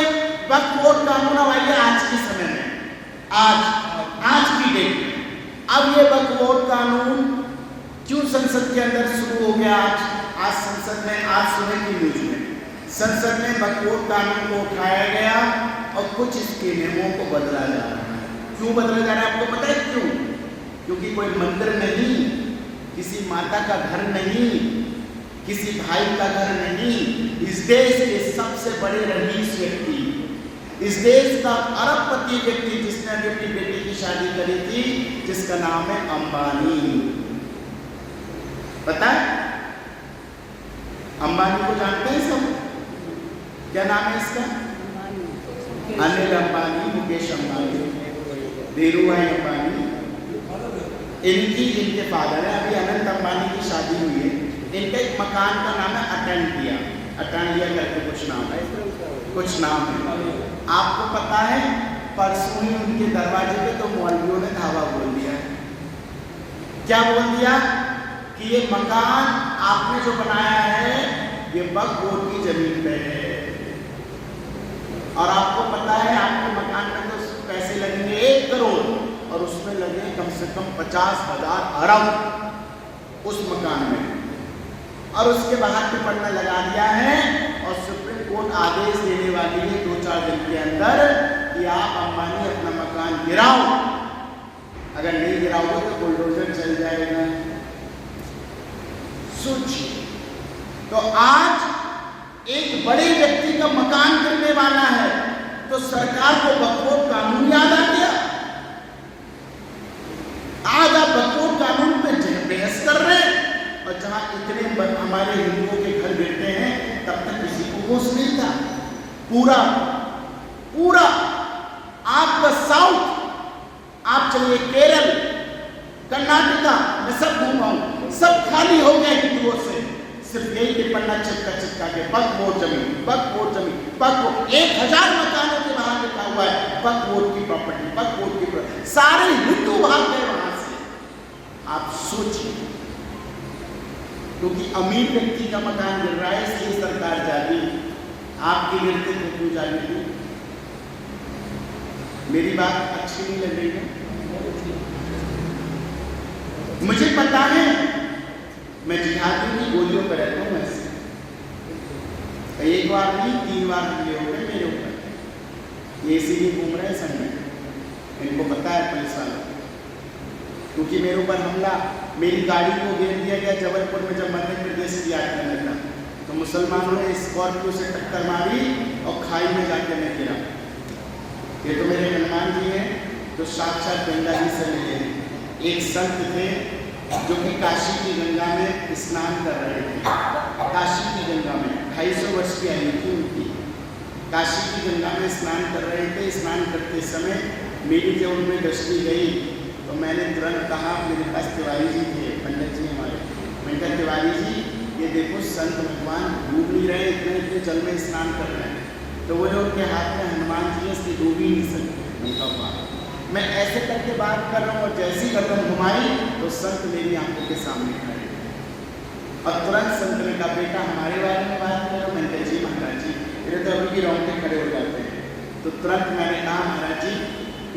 वक्त वोट कानून आइए आज के समय में, आज की डेट में अब ये वक्त वोट कानून क्यों संसद के अंदर शुरू हो गया? आज संसद में, आज सुबह की न्यूज में संसद में वक्त वोट कानून को उठाया गया और कुछ इसके नियमों को बदला जा रहा है। क्यों बदला जा रहा है आपको पता है क्यों? क्योंकि कोई मंदिर नहीं, किसी माता का घर नहीं, किसी भाई का घर नहीं, इस देश के सबसे बड़े रईस व्यक्ति, इस देश का अरबपति व्यक्ति जिसने अभी अपनी बेटी की शादी करी थी, जिसका नाम है अंबानी। पता है अंबानी को जानते हैं सब? क्या नाम है इसका? अनिल अंबानी, मुकेश अंबानी, धीरूभाई अंबानी। इनके फादर है, अभी अनंत अंबानी की शादी हुई है। इनका एक मकान का नाम है अटांडिया, अटांडिया करके कुछ नाम है, कुछ नाम है। आपको पता है परसों ही उनके दरवाजे पे तो मौलवियों ने धावा बोल दिया। क्या बोल दिया? कि ये मकान आपने जो बनाया है ये वक्फ बोर्ड की जमीन पे है, और आपको पता है आपके मकान में तो पैसे लगेंगे 1 करोड़ और उसमें लगे कम से कम 50,000 अरब उस मकान में, और उसके बाहर भी पढ़ना लगा दिया है और सुप्रीम कोर्ट आदेश देने वाली है 2-4 दिन के अंदर कि आप अंबानी अपना मकान गिराओ, अगर नहीं गिराओगे तो बुलडोजर चल जाएगा। सोचिए, तो आज एक बड़े व्यक्ति का मकान गिरने वाला है तो सरकार को वक्फ बोर्ड कानून याद आ गया। आज आप वक्फ बोर्ड कानून पे बहस कर रहे हैं, और जहां इतने हमारे हिंदुओं के घर गिरते हैं तब तक किसी को होश नहीं था। पूरा आपका साउथ, आप चलिए केरल, कर्नाटका, मैं सब घूमाऊं, सब खाली हो गए हिंदुओं से। सिर्फ यही टिप्पणी चिपका के वक्फ बोर्ड जमीन, वक्फ बोर्ड जमीन, वक्फ बोर्ड। 1000 मकानों के बाहर लिखा हुआ है वक्फ बोर्ड की प्रॉपर्टी, वक्फ बोर्ड की प्रॉपर्टी। सारे हिंदू भाग गए वहां से। आप सोचिए, क्योंकि अमीर व्यक्ति का मकान गिर रहा है इसलिए सरकार जागी, आपके गिरते तो क्यों जागी? मेरी बात अच्छी नहीं लग रही है? मुझे पता है मैं जिहादियों की गोलियों पर रहता हूँ, ऐसे एक बार नहीं 3 बार हमले हो गए मेरे ऊपर। ये इसीलिए घूम रहे हैं संग में, इनको पता है पुलिस वालों, क्योंकि मेरे ऊपर हमला, मेरी गाड़ी को घेर दिया गया जबलपुर में जब मध्य प्रदेश की यात्रा में था, तो मुसलमानों ने स्कॉर्पियो से टक्कर मारी और खाई में जाके मैं गिरा। ये तो मेरे हनुमान जी हैं जो साक्षात गंगा जी से मिले हैं। एक संत थे जो कि काशी की गंगा में स्नान कर रहे थे, काशी की गंगा में 250 वर्ष की आयु थी उनकी, काशी की गंगा में स्नान कर रहे थे। स्नान करते समय मेरी जब उनमें दृष्टि गई तो मैंने तुरंत कहा, मेरे पास तिवारी जी थे, पंडित जी हमारे, मैंने कहा तिवारी जी ये देखो संत भगवान डूब नहीं रहे, इतने जल में स्नान कर रहे हैं। तो वो जो उनके हाथ में हनुमान जी इसकी डूब ही नहीं सकते। उनका मैं ऐसे करके बात कर रहा हूँ और जैसी गर्दन घुमाई तो संत मेरी आंखों के सामने खड़े, और तुरंत संत ने कहा बेटा हमारे बारे में बात करो। मैंने कहा जी महाराज जी, मेरे तो अभी भी रोंगटे खड़े हो जाते हैं। तो तुरंत मैंने कहा महाराज जी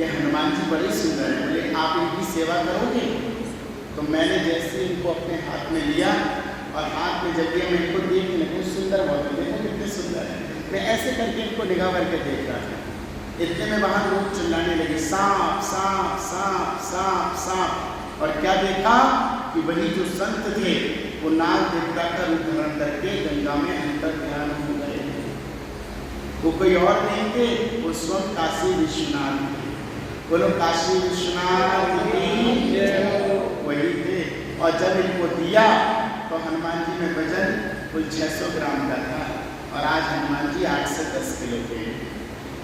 ये हनुमान जी बड़े सुंदर है, बोले आप इनकी सेवा करोगे? तो मैंने जैसे इनको अपने हाथ में लिया और हाथ में जब लिया मैं इनको देख लगे सुंदर बहुत है, देखो कितने सुंदर है। मैं ऐसे करके इनको निगाह करके देख रहा था, इतने में वहां लोग चिल्लाने लगे सांप सांप सांप सांप सांप। और क्या देखा कि वही जो संत थे वो नाग देवता का रूप धारण करके गंगा में अंतर ध्यान हो गए। वो कोई और नहीं थे, वो स्वयं काशी विश्वनाथ थे। बोलो काशी विश्वनाथ की, वही और जब इनको दिया तो हनुमान जी में वजन कुल 600 ग्राम का था और आज हनुमान जी 8 से 10 किलो के।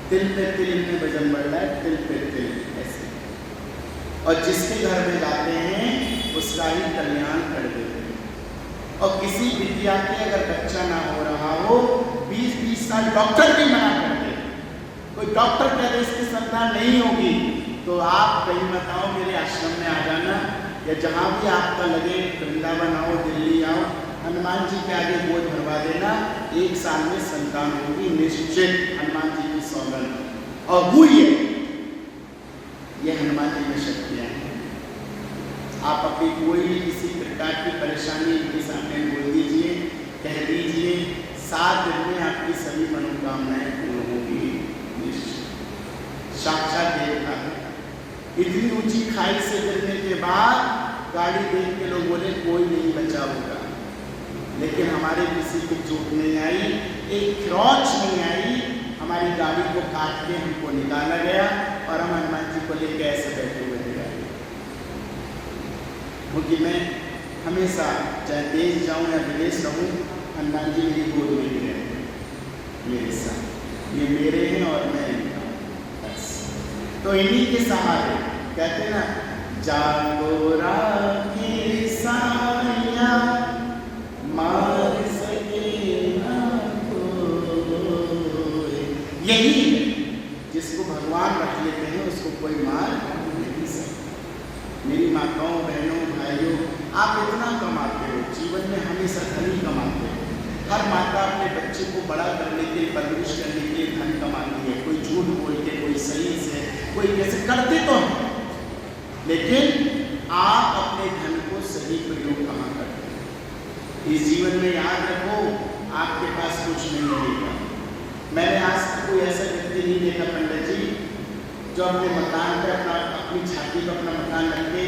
तिल पे तिल इनमें वजन बढ़ रहा है, तिल पे तिल ऐसे। और जिसके घर में जाते हैं उसका ही कल्याण कर देते हैं। और किसी विद्या के अगर बच्चा ना हो रहा हो 20-20 साल डॉक्टर भी मना कर दे, कोई डॉक्टर कह दे इसकी संतान नहीं होगी तो आप कहीं मत आओ, मेरे आश्रम में आ जाना या जहाँ भी आपका लगे, वृंदावन आओ, दिल्ली आओ, हनुमान जी के आगे बोझ भरवा देना, 1 साल में संतान होगी निश्चित। हनुमान जी की सौगंध और हुई है। ये हनुमान जी में शक्तियाँ हैं। आप अपनी कोई भी किसी प्रकार की परेशानी इनके सामने बोल दीजिए, कह दीजिए, 7 दिन में आपकी सभी मनोकामनाएं पूर्ण होंगी निश्चित। साक्षात देवता है। इतनी ऊंची खाई से गिरने के बाद गाड़ी देख के लोग बोले कोई नहीं बचा होगा, लेकिन हमारे किसी को चोट नहीं आई, एक खरोच नहीं आई, हमारी गाड़ी को काट के हमको निकाला गया और हम हनुमान जी को लेकर ऐसे बैठे हुए थे। क्योंकि मैं हमेशा चाहे देश जाऊं या विदेश रहूं, हनुमान जी मेरी गोद में ही रहते हैं मेरे साथ। ये मेरे हैं और मैं इनका बस। तो इन्हीं के सहारे कहते ना, जागो राखी साया मार सके ना कोई। यही जिसको भगवान रख लेते हैं उसको कोई मार नहीं सकता। मेरी माताओं, बहनों, भाइयों, आप इतना कमाते हो, जीवन में हमेशा धन ही कमाते हो। हर माता अपने बच्चे को बड़ा करने के लिए, परवरिश करने के लिए धन कमाती है। कोई झूठ बोल के, कोई सही से, कोई कैसे करते तो हैं, लेकिन आप अपने धन को सही प्रयोग कहाँ करते हैं? इस जीवन में याद रखो, आपके पास कुछ नहीं रहेगा। मैंने आज तक कोई ऐसा व्यक्ति नहीं देखा पंडित जी जो अपने मकान पर अपनी छाती पर अपना मकान रख के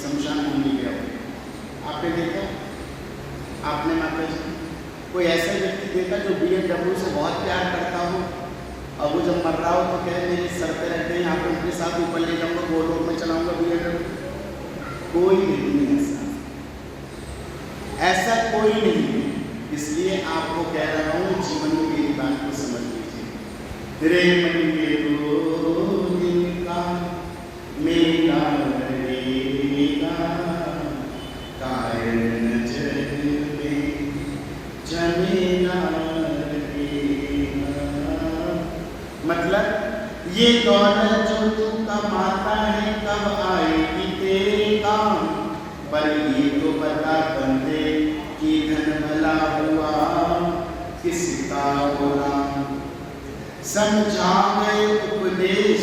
शमशान भूमि गया हो। आपने देखा? आपने माता जी कोई ऐसा व्यक्ति देखा जो BMW से बहुत प्यार करता हो और वो जब मर रहा हो तो कहे मेरे सर पे रख दे, यहाँ पर उनके साथ ऊपर ले जाऊँगा, गोलोक में चलाऊँगा BMW? कोई नहीं ऐसा कोई नहीं। इसलिए आपको कह रहा हूँ, जीवन में मेरी बात को समझ लीजिए। मेरा रहेगा कारण जग में जमेगा रहेगा। मतलब ये दौलत जो तू कमाता है कब आएगी तेरे काम, पर ये तो बता बंदे कि धन भला हुआ किसका बुरा। समझा गए उपदेश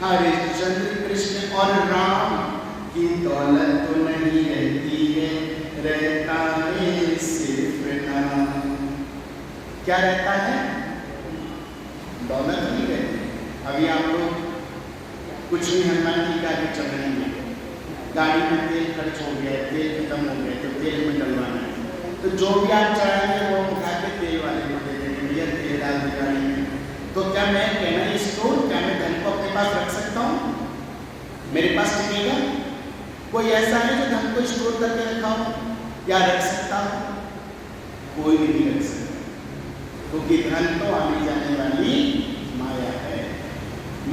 हरिश्चंद्र, कृष्ण और राम की दौलत तो नहीं रहती है, रहता है सिर्फ नाम। क्या रहता है? दौलत नहीं रहती। अभी आप लोग कुछ भी हनुमान जी के आगे चल रहे हैं, गाड़ी में तेल खर्च हो गया, तेल खत्म हो गया तो तेल में डलवाना है, तो जो भी आप चढ़ाएंगे वो उठा के तेल वाले को दे देंगे, भैया तेल डाल दे गाड़ी में। तो क्या मैं कहना स्टोर, क्या मैं धन को अपने पास रख सकता हूँ? मेरे पास टिकेगा? कोई ऐसा है जो धन को स्टोर करके रखा हो या रख सकता हो? कोई नहीं रख सकता, क्योंकि धन तो आने जाने वाली माया है।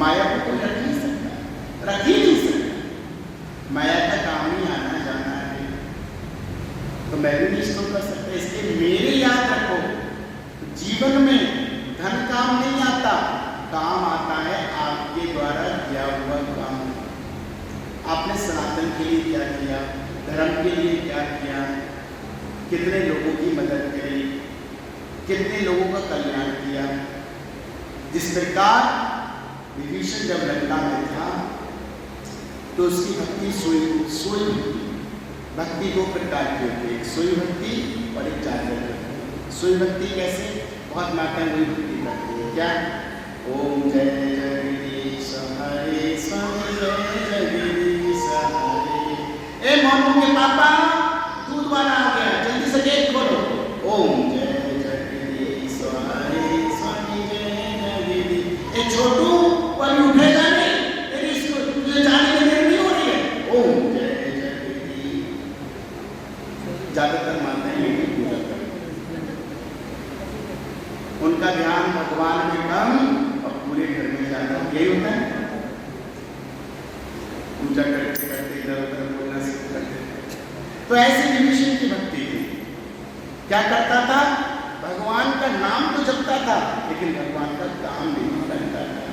माया को कोई रख नहीं सकता, रख ही नहीं सकता। माया का काम ही आना जाना है, तो मैं भी नहीं स्टोर कर सकता। इसलिए मेरे याद रखो, जीवन में धन काम नहीं आता, काम आता है आपके द्वारा किया हुआ काम। आपने सनातन के लिए क्या किया, धर्म के लिए क्या किया, कितने लोगों की मदद करी, कितने लोगों का कल्याण किया। जिस प्रकार विभीषण जब लंका में था तो उसकी भक्ति सोई भक्ति 2 प्रकार की होती है, एक सोई भक्ति और एक जागृत भक्ति। सोई भक्ति कैसे? बहुत माता वही भक्ति करती है। क्या? ओम जय जगदीश हरे, स्वामी जय जगदीश हरे। ए मोनू के पापा, दूध वाला आ गया, जल्दी से गेट खोलो। ओम जय जगदीश हरे, स्वामी जय जगदीश। ए छोटू, कोई उठेगा नहीं, तेरी तुझे जाने में देर नहीं हो रही है। ओम जय जगदीश। यही होता है। पूजा करते करते इधर उधर बोलना शुरू कर देते। तो ऐसी विभीषण की भक्ति थी। क्या करता था? भगवान का नाम तो जपता था, लेकिन भगवान का काम नहीं करता था।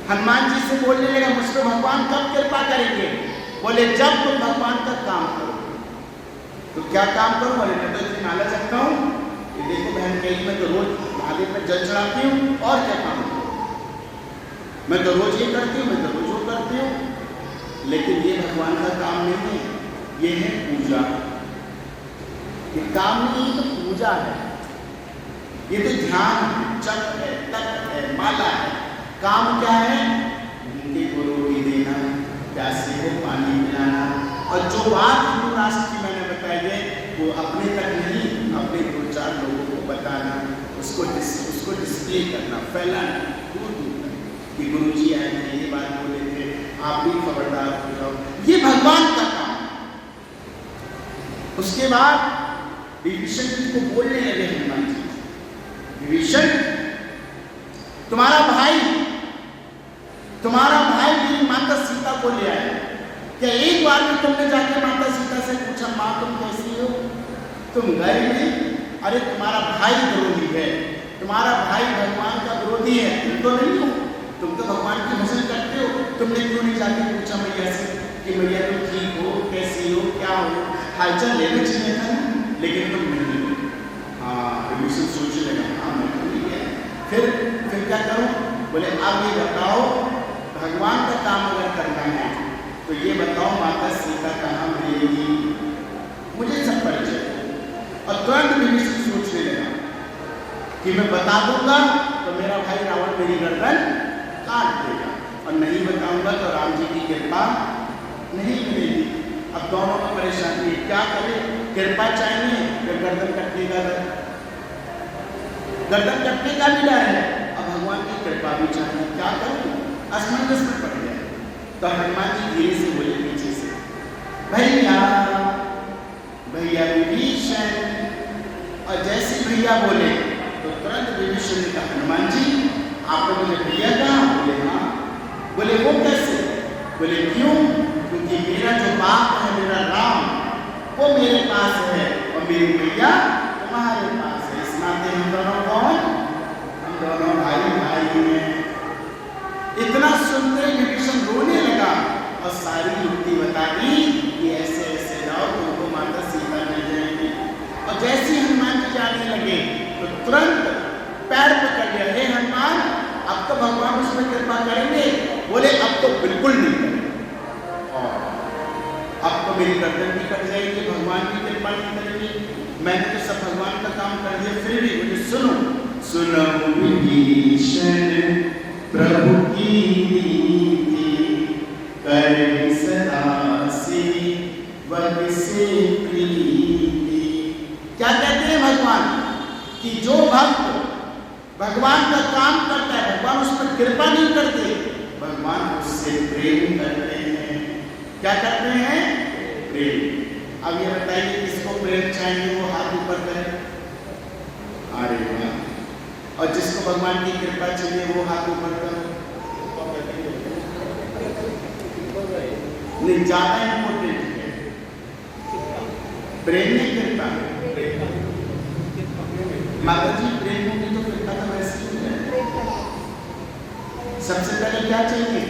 हनुमान जी से बोलने लगा, मुझ पर भगवान कब कृपा करेंगे? बोले जब तुम भगवान का काम करो। तो क्या काम करूं? बोले मैं तो इतनी माला जपता हूं, ये देखो बहन कही मैं तो रोज महादेव में जल चढ़ाती हूँ, और क्या काम करूं? मैं तो रोज ये करती हूँ, मैं तो रोज वो करती हूँ। लेकिन ये भगवान का काम नहीं है, ये है पूजा। ये काम नहीं, तो पूजा है, ये तो ध्यान है, जप है, तप है, माला है। काम क्या है? भूखे को रोटी देना, प्यासे को पानी पिलाना। और जो बात हिंदू राष्ट्र की मैंने बताई है, वो अपने तक नहीं, अपने 2-4 लोगों को बताना, उसको डिस्प्ले करना, फैलाना दूर दूर तक कि गुरुजी आए थे, ये बात बोले थे, आप भी खबरदार हो जाओ। ये भगवान का काम। उसके बाद विभीषण जी को बोलने लगे हनुमान जी, विभीषण तुम्हारा भाई मेरी माता सीता को ले आया। क्या एक बार में तुमने जाके माता सीता से पूछा, माँ तुम कैसी हो? तुम गए नहीं? अरे तुम्हारा भाई विरोधी है, तुम्हारा भाई भगवान का विरोधी है, तुम तो नहीं हो, तुम तो भगवान की भजन करते हो। तुमने क्यों नहीं जाके पूछा मैया से कि मैया तुम ठीक हो, कैसी हो, क्या हो, हालचाल लेना चाहिए था? लेकिन तुम नहीं। हाँ, विभीषण सोचने लगा, हाँ मैं तो नहीं गया। फिर क्या करूं? बोले अब ये बताओ, भगवान का काम अगर करना है तो ये बताओ माता सीता कहाँ मिलेगी? मुझे सब परिचय। और तुरंत विभीषण सोचने लगा कि मैं बता दूंगा तो मेरा भाई रावण मेरी गर्दन काट देगा, और नहीं बताऊंगा तो राम जी की कृपा नहीं मिलेगी। अब दोनों को परेशानी है, क्या करे? कृपा चाहिए या गर्दन कटने का डर? गर्दन कटने का भी डर है, अब भगवान की कृपा भी चाहिए, क्या करूं? असमंजस में पड़ गया। तो हनुमान जी धीरे से बोले पीछे से, भैया विभीषण। और जैसे भैया बोले तो तुरंत विभीषण ने कहा, हनुमान जी आपने मुझे भैया कहा? बोले हाँ। बोले वो कैसे? बोले क्यों? क्योंकि मेरा जो बाप है, मेरा राम, वो मेरे पास है, और मेरी भैया तुम्हारे पास है। इस नाते हम दोनों कौन? हम दोनों भाई भाई हैं। इतना सुनते विभीषण रोने लगा और सारी युक्ति बता दी कि ऐसे ऐसे जाओ, तुमको माता सीता मिल जाएंगी। और जैसे हनुमान जी जाने लगे तो तुरंत पैर पकड़ लिया, हे हनुमान अब तो भगवान उस पर कृपा करेंगे। बोले अब तो बिल्कुल नहीं करेंगे, और अब तो मेरी गर्दन भी कट जाएगी, भगवान की कृपा नहीं करेंगे। मैंने तो सब भगवान का काम कर दिया, फिर भी मुझे सुनो विभीषण प्रभु की नीति करे सदा सेवक से प्रीति। क्या कहते हैं भगवान? कि जो भक्त भगवान का काम करता है, भगवान उस पर कृपा नहीं करते, भगवान उससे प्रेम करते हैं। क्या करते हैं? प्रेम। अब ये बताइए किसको प्रेम चाहिए, वो हाथ ऊपर करे। अरे वाह। और जिसको भगवान की कृपा चाहिए वो हाथ ऊपर करो। नहीं, ज्यादा इंपॉर्टेंट है प्रेम नहीं कृपा। माता जी प्रेम होगी तो कृपा तो वैसे ही है। सबसे पहले क्या चाहिए?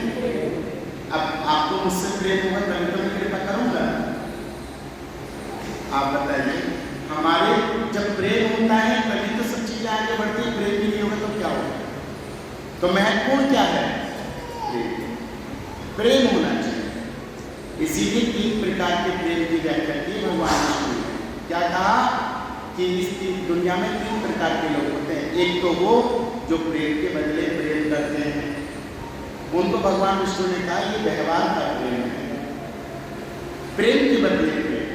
अब आपको मुझसे प्रेम होगा तभी तो मैं कृपा करूंगा। आप बताइए, हमारे जब प्रेम होता है तभी तो सब चीजें आगे बढ़ती है। प्रेम भी नहीं होगा तो क्या होगा? तो महत्वपूर्ण क्या है? प्रेम होना चाहिए। इसीलिए 3 प्रकार के प्रेम की व्याख्या की भगवान विष्णु ने। क्या कहा कि इस दुनिया में 3 प्रकार के लोग होते हैं। एक तो वो जो प्रेम के बदले प्रेम करते हैं, उनको भगवान विष्णु ने कहा ये व्यवहार का प्रेम है, प्रेम के बदले प्रेम।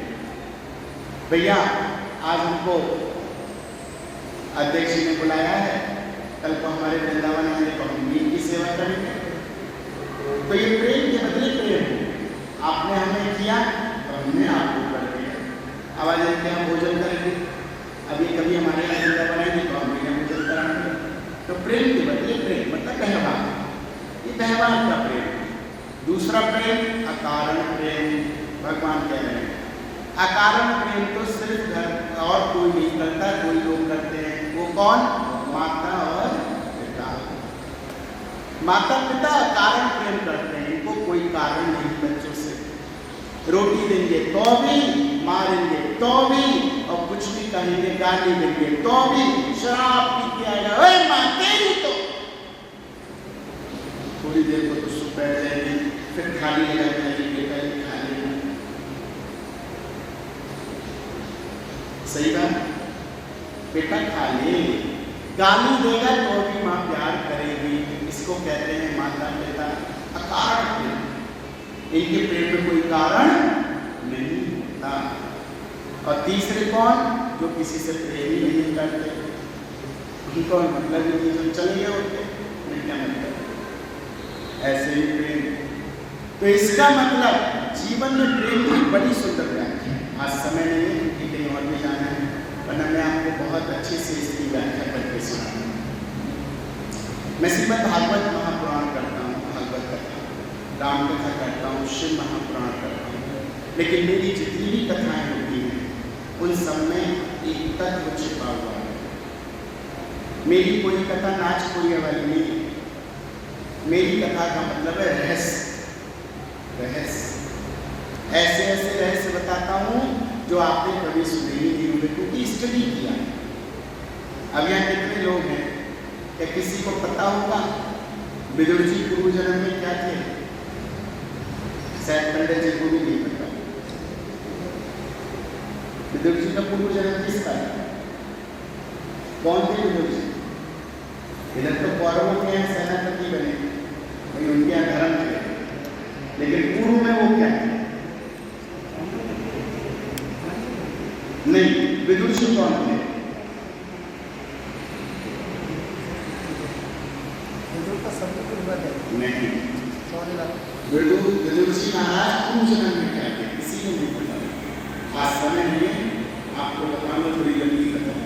भैया आज हमको अध्यक्ष जी ने बुलाया है, कल को हमारे वृंदावन आने को हम मीट की सेवा करेंगे, तो ये प्रेम के बदले प्रेम है। आपने हमें किया तो हमने आपको कर दिया। आवाज के हम भोजन करेंगे, अभी कभी हमारे यहाँ वृंदावन आएंगे तो हम भी भोजन कराएंगे। तो प्रेम के बदले प्रेम मतलब व्यवहार, ये व्यवहार का प्रेम। दूसरा प्रेम अकारण प्रेम। भगवान कह रहे हैं अकारण प्रेम तो सिर्फ घर और कोई नहीं करता, कोई लोग करते हैं। वो कौन? माता और पिता। माता पिता अकारण प्रेम करते हैं, इनको कोई कारण नहीं बच्चों से। रोटी देंगे तो भी, मारेंगे तो भी, और कुछ भी कहेंगे, गाली देंगे तो भी, शराब पी के आएगा, ओए मां तेरी तो थोड़ी देर को तो सुख बैठ जाएगी, फिर खाली लगा जाएगी, बेटा ये खा लेना। सही बात, बेटा खा ले। गाली देगा तो भी मां प्यार करेगी। इसको कहते हैं माता पिता अकारण प्रेम। इनके प्रेम में कोई कारण नहीं होता। और तीसरे कौन? जो किसी से प्रेम ही नहीं करते, उनको मतलब नहीं, जो चल गए होते क्या मतलब, ऐसे ही प्रेम। तो इसका मतलब जीवन में प्रेम की बड़ी सुंदर व्याख्या है। आज समय नहीं है क्योंकि कहीं और भी जाना है, वरना मैं आपको बहुत अच्छे से इसकी व्याख्या करके सुनाऊंगा। मैं श्रीमद् भागवत महापुराण करता हूँ, भागवत कथा, राम कथा करता हूँ, शिव महापुराण करता हूँ, लेकिन मेरी जितनी भी कथाएं होती हैं उन सब में एक तत्व छिपा हुआ है। मेरी कोई कथा नाच कोई वाली नहीं है। मेरी कथा का मतलब है रहस्य। रहस्य ऐसे ऐसे रहस्य बताता हूँ जो आपने कभी सुने ही नहीं होंगे, क्योंकि स्टडी किया। अब यहाँ कितने लोग हैं, क्या किसी को पता होगा विदुर जी पूर्व जन्म में क्या थे? शायद पंडित जी को भी नहीं पता। विदुर जी का पूर्व जन्म किसका था? कौन थे विदुर जी? इधर तो कौरवों के यहाँ सेनापति बने, वही उनके यहाँ धर्म थे, लेकिन पूर्व में वो क्या थे? नहीं, विदुर जी कौन थे? नहीं, विदुर जी महाराज पूर्व जन्म में क्या थे किसी को नहीं पता। आज समय नहीं है, आपको बताना थोड़ी जल्दी करता हूँ।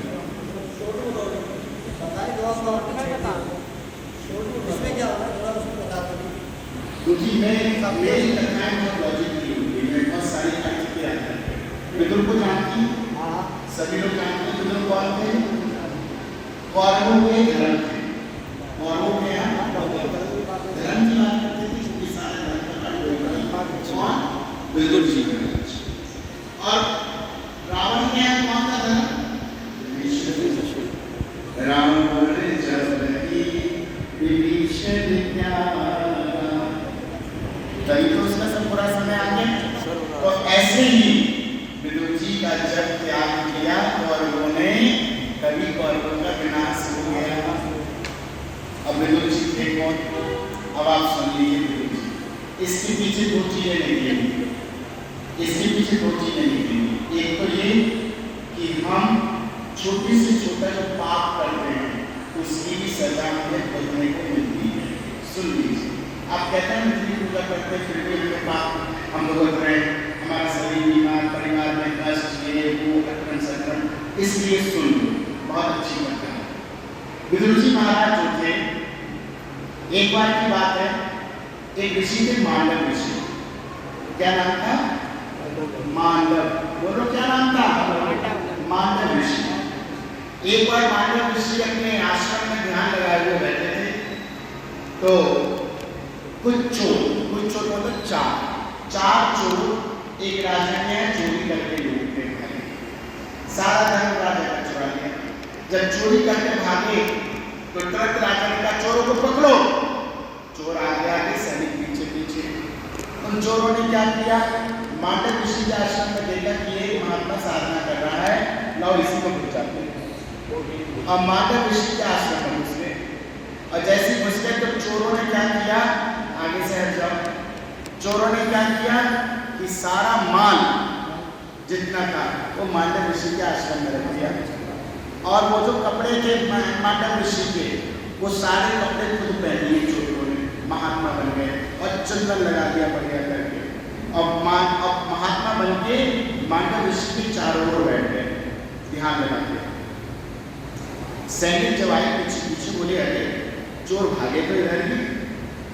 क्योंकि मेरी कथाएं बहुत लॉजिक की होती है, बहुत सारी अर्थ के आधार पर। विदुर को जानती, सभी लोग जानते हैं विदुर कौन थे? कौरवों के धर्म थे। कौरवों के यहाँ धर्म की बात करते थे, क्योंकि सारे धर्म का कौन? विदुर जी। और रावण के यहाँ कौन था धर्म? रावण जब विभीषण त्यागा, तभी तो उसका सब पूरा समय आ गया। तो ऐसे ही विदुर जी का जब त्याग किया कौरवों ने, तभी कौरवों का विनाश हो गया। अब विदुर जी थे कौन? अब आप सुन लीजिए विदुर जी। इसके पीछे दो चीजें निकलेंगी, इसके पीछे दो चीजें निकलेंगी। एक तो ये कि हम छोटे से छोटा जो पाप करते हैं उसकी भी सजा हमें भुगतने को मिलती है। सुन लीजिए, आप कहते हैं मछली पूजा करते हैं, फिर भी हमें पाप हम भुगत रहे हैं, हमारा शरीर बीमार, परिवार में कष्ट, ये वो अक्रम संक्रम, इसलिए सुन लो, बहुत अच्छी बात है। विदुर जी महाराज जो थे, एक बार की बात है, एक ऋषि थे मांडव ऋषि। क्या नाम था? मांडव। बोलो क्या नाम था? मांडव ऋषि। एक बार मांडव ऋषि अपने आश्रम में ध्यान लगाए हुए बैठे थे, तो कुछ चोर मतलब चार चोर एक राजा के यहाँ चोरी करके लूटते भागे। सारा धन राजा का चुरा लिया। जब चोरी करके भागे तो तुरंत राजा ने कहा चोरों को पकड़ो। चोर आगे आगे, सैनिक पीछे पीछे। उन चोरों ने क्या किया? मांडव ऋषि के आश्रम में देखा कि ये महात्मा साधना कर रहा है, लाओ इसी को बचाते हैं। अब मांडव ऋषि के आश्रम में घुस गए, और जैसे घुस गए तो चोरों ने क्या किया? आगे से हट जाओ। चोरों ने क्या किया कि सारा माल जितना था वो मांडव ऋषि के आश्रम में रख दिया, और वो जो कपड़े थे मांडव ऋषि के, वो सारे कपड़े खुद पहन लिए चोरों ने, महात्मा बन गए, और चंदन लगा दिया बढ़िया करके। अब महात्मा बन के मांडव ऋषि के चारों ओर बैठ गए, ध्यान लगा के। सैनिक जब आए पीछे पीछे, बोले अरे चोर भागे तो इधर ही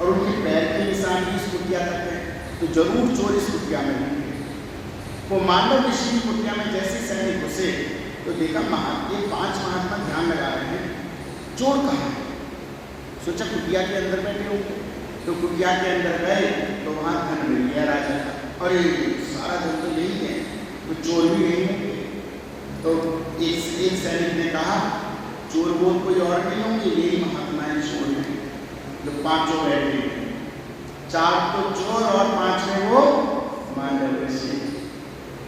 और उनके पैर के निशान भी इस कुटिया तक है, तो जरूर चोर इस कुटिया में होंगे। वो मांडव ऋषि की कुटिया में जैसे सैनिक घुसे तो देखा ये 5 महात्मा ध्यान लगा रहे हैं, चोर कहाँ है? सोचा कुटिया के अंदर बैठे होंगे, तो कुटिया के अंदर गए तो वहाँ धन मिल गया राजा का, और सारा धन तो यही है, तो चोर भी यही होंगे। तो एक सैनिक ने कहा चोर वो कोई और नहीं होंगे, यही महात्माएं चोर हैं जो 5 बैठे, 4 तो चोर और 5 में वो मांडव ऋषि।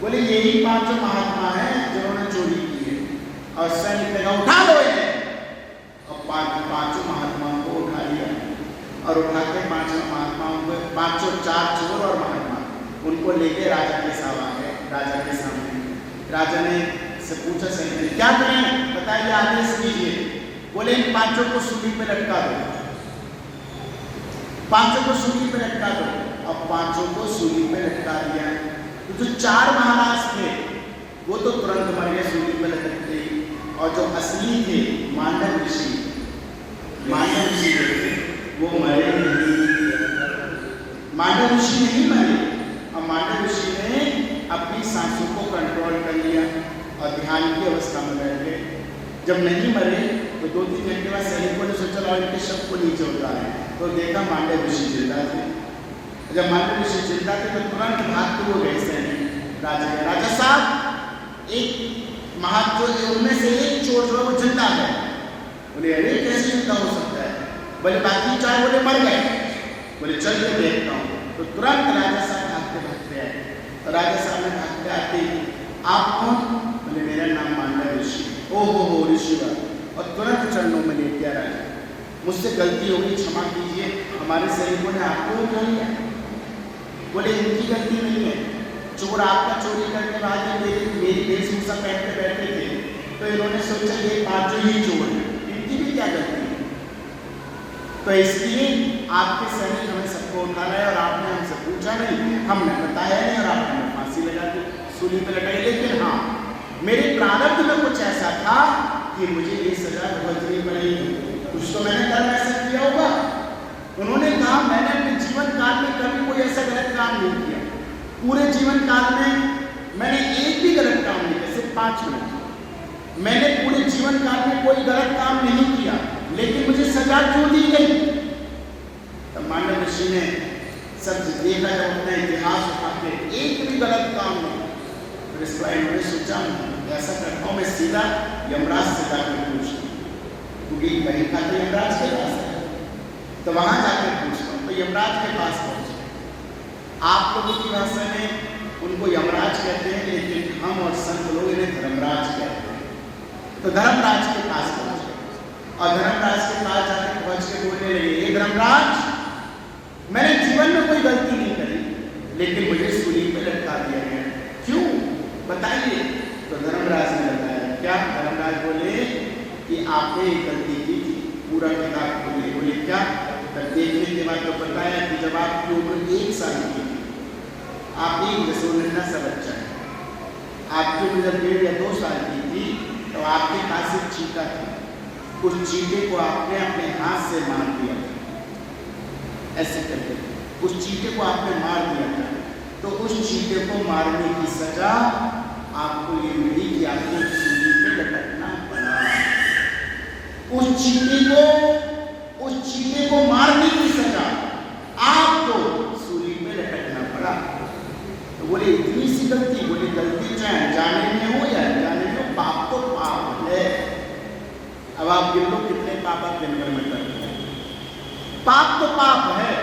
बोले यही 5 महात्मा हैं जिन्होंने चोरी की है। और सैनिक ने कहा उठा लो इन्हें, और 5 महात्माओं को उठा लिया, और उठा के 5 महात्माओं को 5 4 चोर और महात्मा उनको लेके राजा के सामने। राजा ने से पूछा सैनिक ने क्या करें, बताइए, आदेश कीजिए। बोले इन 5 को सूली पे लटका दो, 5 को सूली पे लटका दो। अब 5 को सूली पे लटका दिया। तो जो 4 महाराज थे वो तो तुरंत मर गए सूली पे लटकते ही, और जो असली थे मांडव ऋषि वो मरे नहीं। मांडव ऋषि नहीं मरे, और मांडव ऋषि ने अपनी सांसों को कंट्रोल कर लिया और ध्यान की अवस्था में बैठ गए। जब नहीं मरे तो 2-3 घंटे बाद सैनिकों ने सोचा और इनके शव को नीचे उतारा, तो देखा मांडव ऋषि जिंदा थे। जब मांडव ऋषि जिंदा थे तो तुरंत भागते हुए गए सैनिक राजा साहब, एक महात्मा उनमें से एक चोर जो है वो जिंदा है। बोले अरे कैसे जिंदा हो सकता है? बोले बाकी 4 बोले मर गए। बोले चल के देखता हूँ। तो तुरंत राजा साहब भागते आए, तो राजा साहब ने भागते आते आप कौन? बोले मेरा नाम मांडव ऋषि। ओहो ऋषिवर, और तुरंत चरणों में लेट गया राजा, मुझसे गलती होगी, क्षमा कीजिए, हमारे सैनिकों ने आपको उठा लिया। बोले इनकी गलती नहीं है, चोर आपका चोरी करने वाले मेरी वेशभूषा पहनते बैठे थे, तो इन्होंने सोचा ये 5 ही चोर हैं, इनकी भी क्या गलती है? तो इसलिए आपके सैनिक हमें सबको उठा रहे और आपने हमसे पूछा नहीं, हमने बताया नहीं, और आपने फांसी लगा दी, सूली पे लटाई। लेकिन हाँ, मेरे प्रारब्ध में कुछ ऐसा था कि मुझे ये सजा भुगतनी पड़ेगी, कुछ तो मैंने कर्म ऐसा किया होगा। उन्होंने कहा मैंने अपने जीवन काल में कभी कोई ऐसा गलत काम नहीं किया, पूरे जीवन काल में मैंने एक भी गलत काम नहीं किया, सिर्फ 5 मिनट मैंने पूरे जीवन काल में कोई गलत काम नहीं किया, लेकिन मुझे सजा क्यों दी गई? तब मांडव ऋषि ने सब देखा, जब अपना इतिहास उठा के एक भी गलत काम नहीं। फिर इस बार इन्होंने सोचा ऐसा करता हूँ, मैं सीधा यमराज से जाकर पूछता हूँ, क्योंकि वही था तो यमराज के पास है, तो वहां जाकर पूछता हूँ। तो यमराज के पास पहुंचे। आप लोगों की भाषा में उनको यमराज कहते हैं, लेकिन हम और संत लोग इन्हें धर्मराज कहते हैं। तो धर्मराज के पास पहुंचे, और धर्मराज के पास जाकर पहुंच के बोलने लगे, ये धर्मराज, मैंने जीवन में कोई गलती नहीं करी, लेकिन मुझे सूली पे लटका दिया गया, क्यों बताइए? तो धर्मराज ने बताया। क्या? धर्मराज बोले कि आपने एक गलती की थी, पूरा किताब खोलिए। बोले क्या? तब देखने के बाद तो बताया कि जब आपकी उम्र 1 साल की थी, आप एक रसोलन्ना सा बच्चा है, आपकी उम्र जब 1.5 या 2 साल की थी, तो आपके पास एक चीता था, उस चीते को आपने अपने हाथ से मार दिया था, ऐसे करके उस चीते को आपने मार दिया था। तो उस चीते को मारने की सजा आपको ये मिली कि आपको सूली पे लटकना पड़ा। उस चीते को मारने की सजा आपको सूली पे लटकना पड़ा। तो बोले इतनी सी गलती? बोले गलती चाहे जाने में हो या जाने में हो, पाप तो पाप है। अब आप गिन लो कितने पाप आप दिन भर में करते हैं, पाप तो पाप है।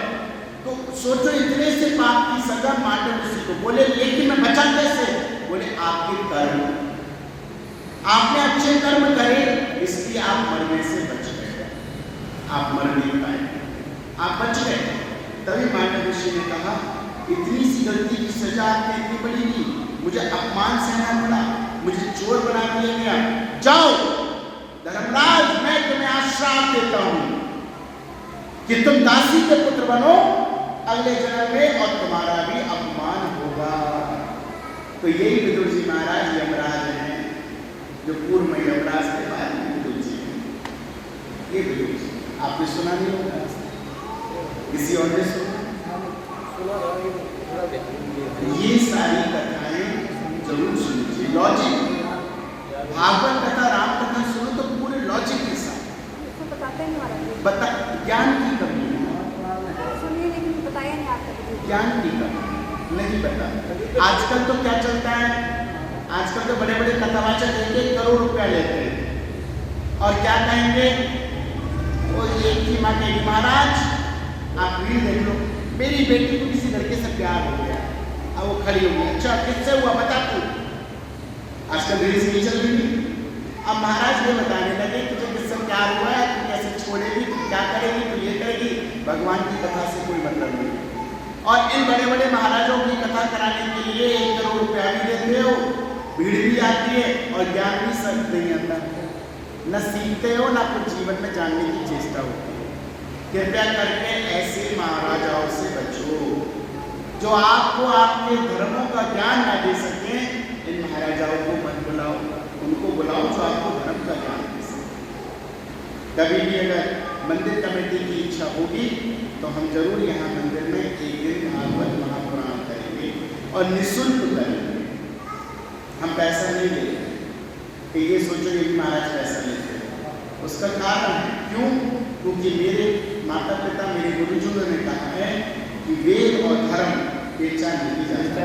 तो सोचो इतने से पाप की सजा मांडव ऋषि को। बोले लेकिन मैं बचा कैसे? बोले आपके कर्म, आपने अच्छे कर्म करे, इसलिए आप मरने से बच गए, आप मर नहीं पाए, आप बच गए। तभी मांडव ऋषि ने कहा इतनी सी गलती की सजा आपने इतनी बड़ी दी, मुझे अपमान सहना पड़ा, मुझे चोर बना दिया गया। जाओ धर्मराज, मैं तुम्हें आज श्राप देता हूं कि तुम दासी के पुत्र बनो अगले जन्म में, और तुम्हारा भी अपमान होगा। तो यही विदुर जी महाराज यमराज हैं, जो पूर्व में यमराज के बाद में विदुर जी हैं। ये विदुर जी आपने सुना नहीं होगा, किसी और ने सुना? ये सारी कथाएं जरूर सुनिए, लॉजिक। भागवत कथा, राम कथा सुनो तो पूरे लॉजिक के साथ बताते नहीं महाराज, बता। ज्ञान की कमी है, सुनिए लेकिन बताया नहीं आपको। ज्ञान की कमी नहीं पता। आजकल तो क्या चलता है, आजकल तो बड़े बड़े कथावाचक 1-1 करोड़ रुपया लेते हैं और क्या कहेंगे, वो एक की माँ कहेगी महाराज आप रील देख लो, मेरी बेटी को किसी लड़के से प्यार हो गया। अब वो खड़ी हो गई, अच्छा किससे हुआ बता तू। आजकल रील्स नहीं चल रही। अब महाराज ये बताने लगे तुझे किससे प्यार हुआ है, तू कैसे छोड़ेगी, तू क्या करेगी, तू ये करेगी। भगवान की कथा से कोई मतलब नहीं। और इन बड़े बड़े महाराजों की कथा कराने के लिए 1 करोड़ रुपया भी देते हो, भीड़ भी आती है और ज्ञान भी सब नहीं आता, न सीखते हो ना कुछ जीवन में जानने की चेष्टा होती है। कृपया करके ऐसे महाराजाओं से बचो जो आपको आपके धर्मों का ज्ञान ना दे सके। इन महाराजाओं को मत बुलाओ, उनको बुलाओ जो आपको धर्म का ज्ञान दे सके। कभी भी अगर मंदिर कमेटी की इच्छा होगी तो हम जरूर यहाँ मंदिर में एक दिन भागवत महापुराण करेंगे और निःशुल्क करेंगे। हम पैसा नहीं लेंगे कि ये सोचो कि महाराज पैसा लेते हैं। उसका कारण है क्यों, क्योंकि मेरे माता पिता मेरे गुरुजनों ने कहा है कि वेद और धर्म बेचा नहीं जाता,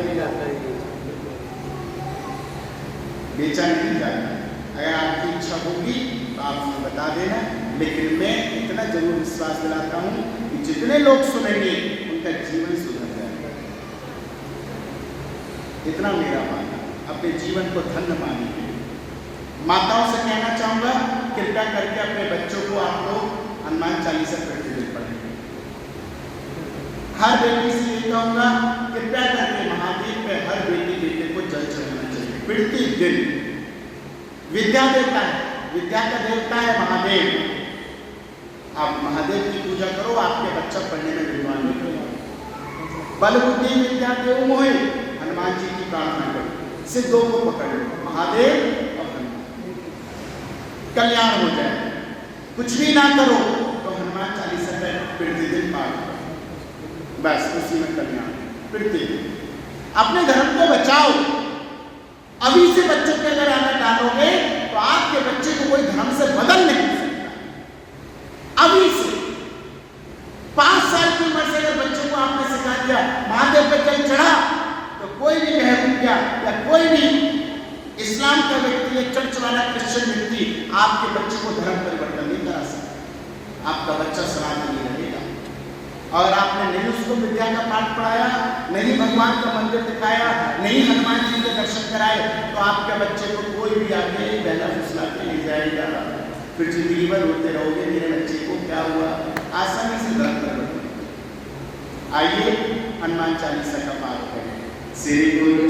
बेचा नहीं जाता। अगर आपकी इच्छा होगी तो आप मुझे बता देना, लेकिन मैं इतना जरूर विश्वास दिलाता हूँ कि जितने लोग सुनेंगे उनका जीवन सुधर जाएगा। इतना मेरा मानना, अपने जीवन को धन्य मानिए। माताओं से कहना चाहूँगा कृपया करके अपने बच्चों को आप लोग हनुमान चालीसा प्रतिदिन पढ़ें। हर बेटी से ये कहूँगा कृपया करके महादेव पे हर बेटी बेटे को जल चढ़ाना चाहिए प्रतिदिन। विद्या देता है, विद्या का देवता है महादेव। आप महादेव की पूजा करो, आपके बच्चा पढ़ने में विद्वान निकलेगा। बल बुद्धि विद्या देव मोहि, हनुमान जी की प्रार्थना करो, सिद्धों को पकड़ लो, महादेव और हनुमान, कल्याण हो जाए। कुछ भी ना करो तो हनुमान चालीसा प्रतिदिन पाठ करो, बस उसी में कल्याण। प्रतिदिन अपने धर्म को बचाओ। अभी से बच्चों के अगर आदत डालोगे तो आपके बच्चे को कोई धर्म से बदल नहीं सकता। अभी से 5 साल की उम्र से अगर बच्चों को आपने सिखा दिया महादेव पे जल चढ़ा, तो कोई भी बहरूपिया या कोई भी इस्लाम का व्यक्ति या चर्च वाला क्रिश्चियन व्यक्ति आपके बच्चे को धर्म परिवर्तन नहीं करा सकता। आपका बच्चा सनातनी रहेगा। और आपने नहीं उसको विद्या का पाठ पढ़ाया, नहीं भगवान का मंदिर दिखाया, नहीं हनुमान जी के दर्शन कराए, तो आपके बच्चे को कोई भी आके बहला फुसला के ले जाएगा। फिर जिंदगी भर रोते रहोगे मेरे बच्चे को क्या हुआ। आसानी से धर्म परिवर्तन। आइए हनुमान चालीसा का पाठ करें। श्री गुरु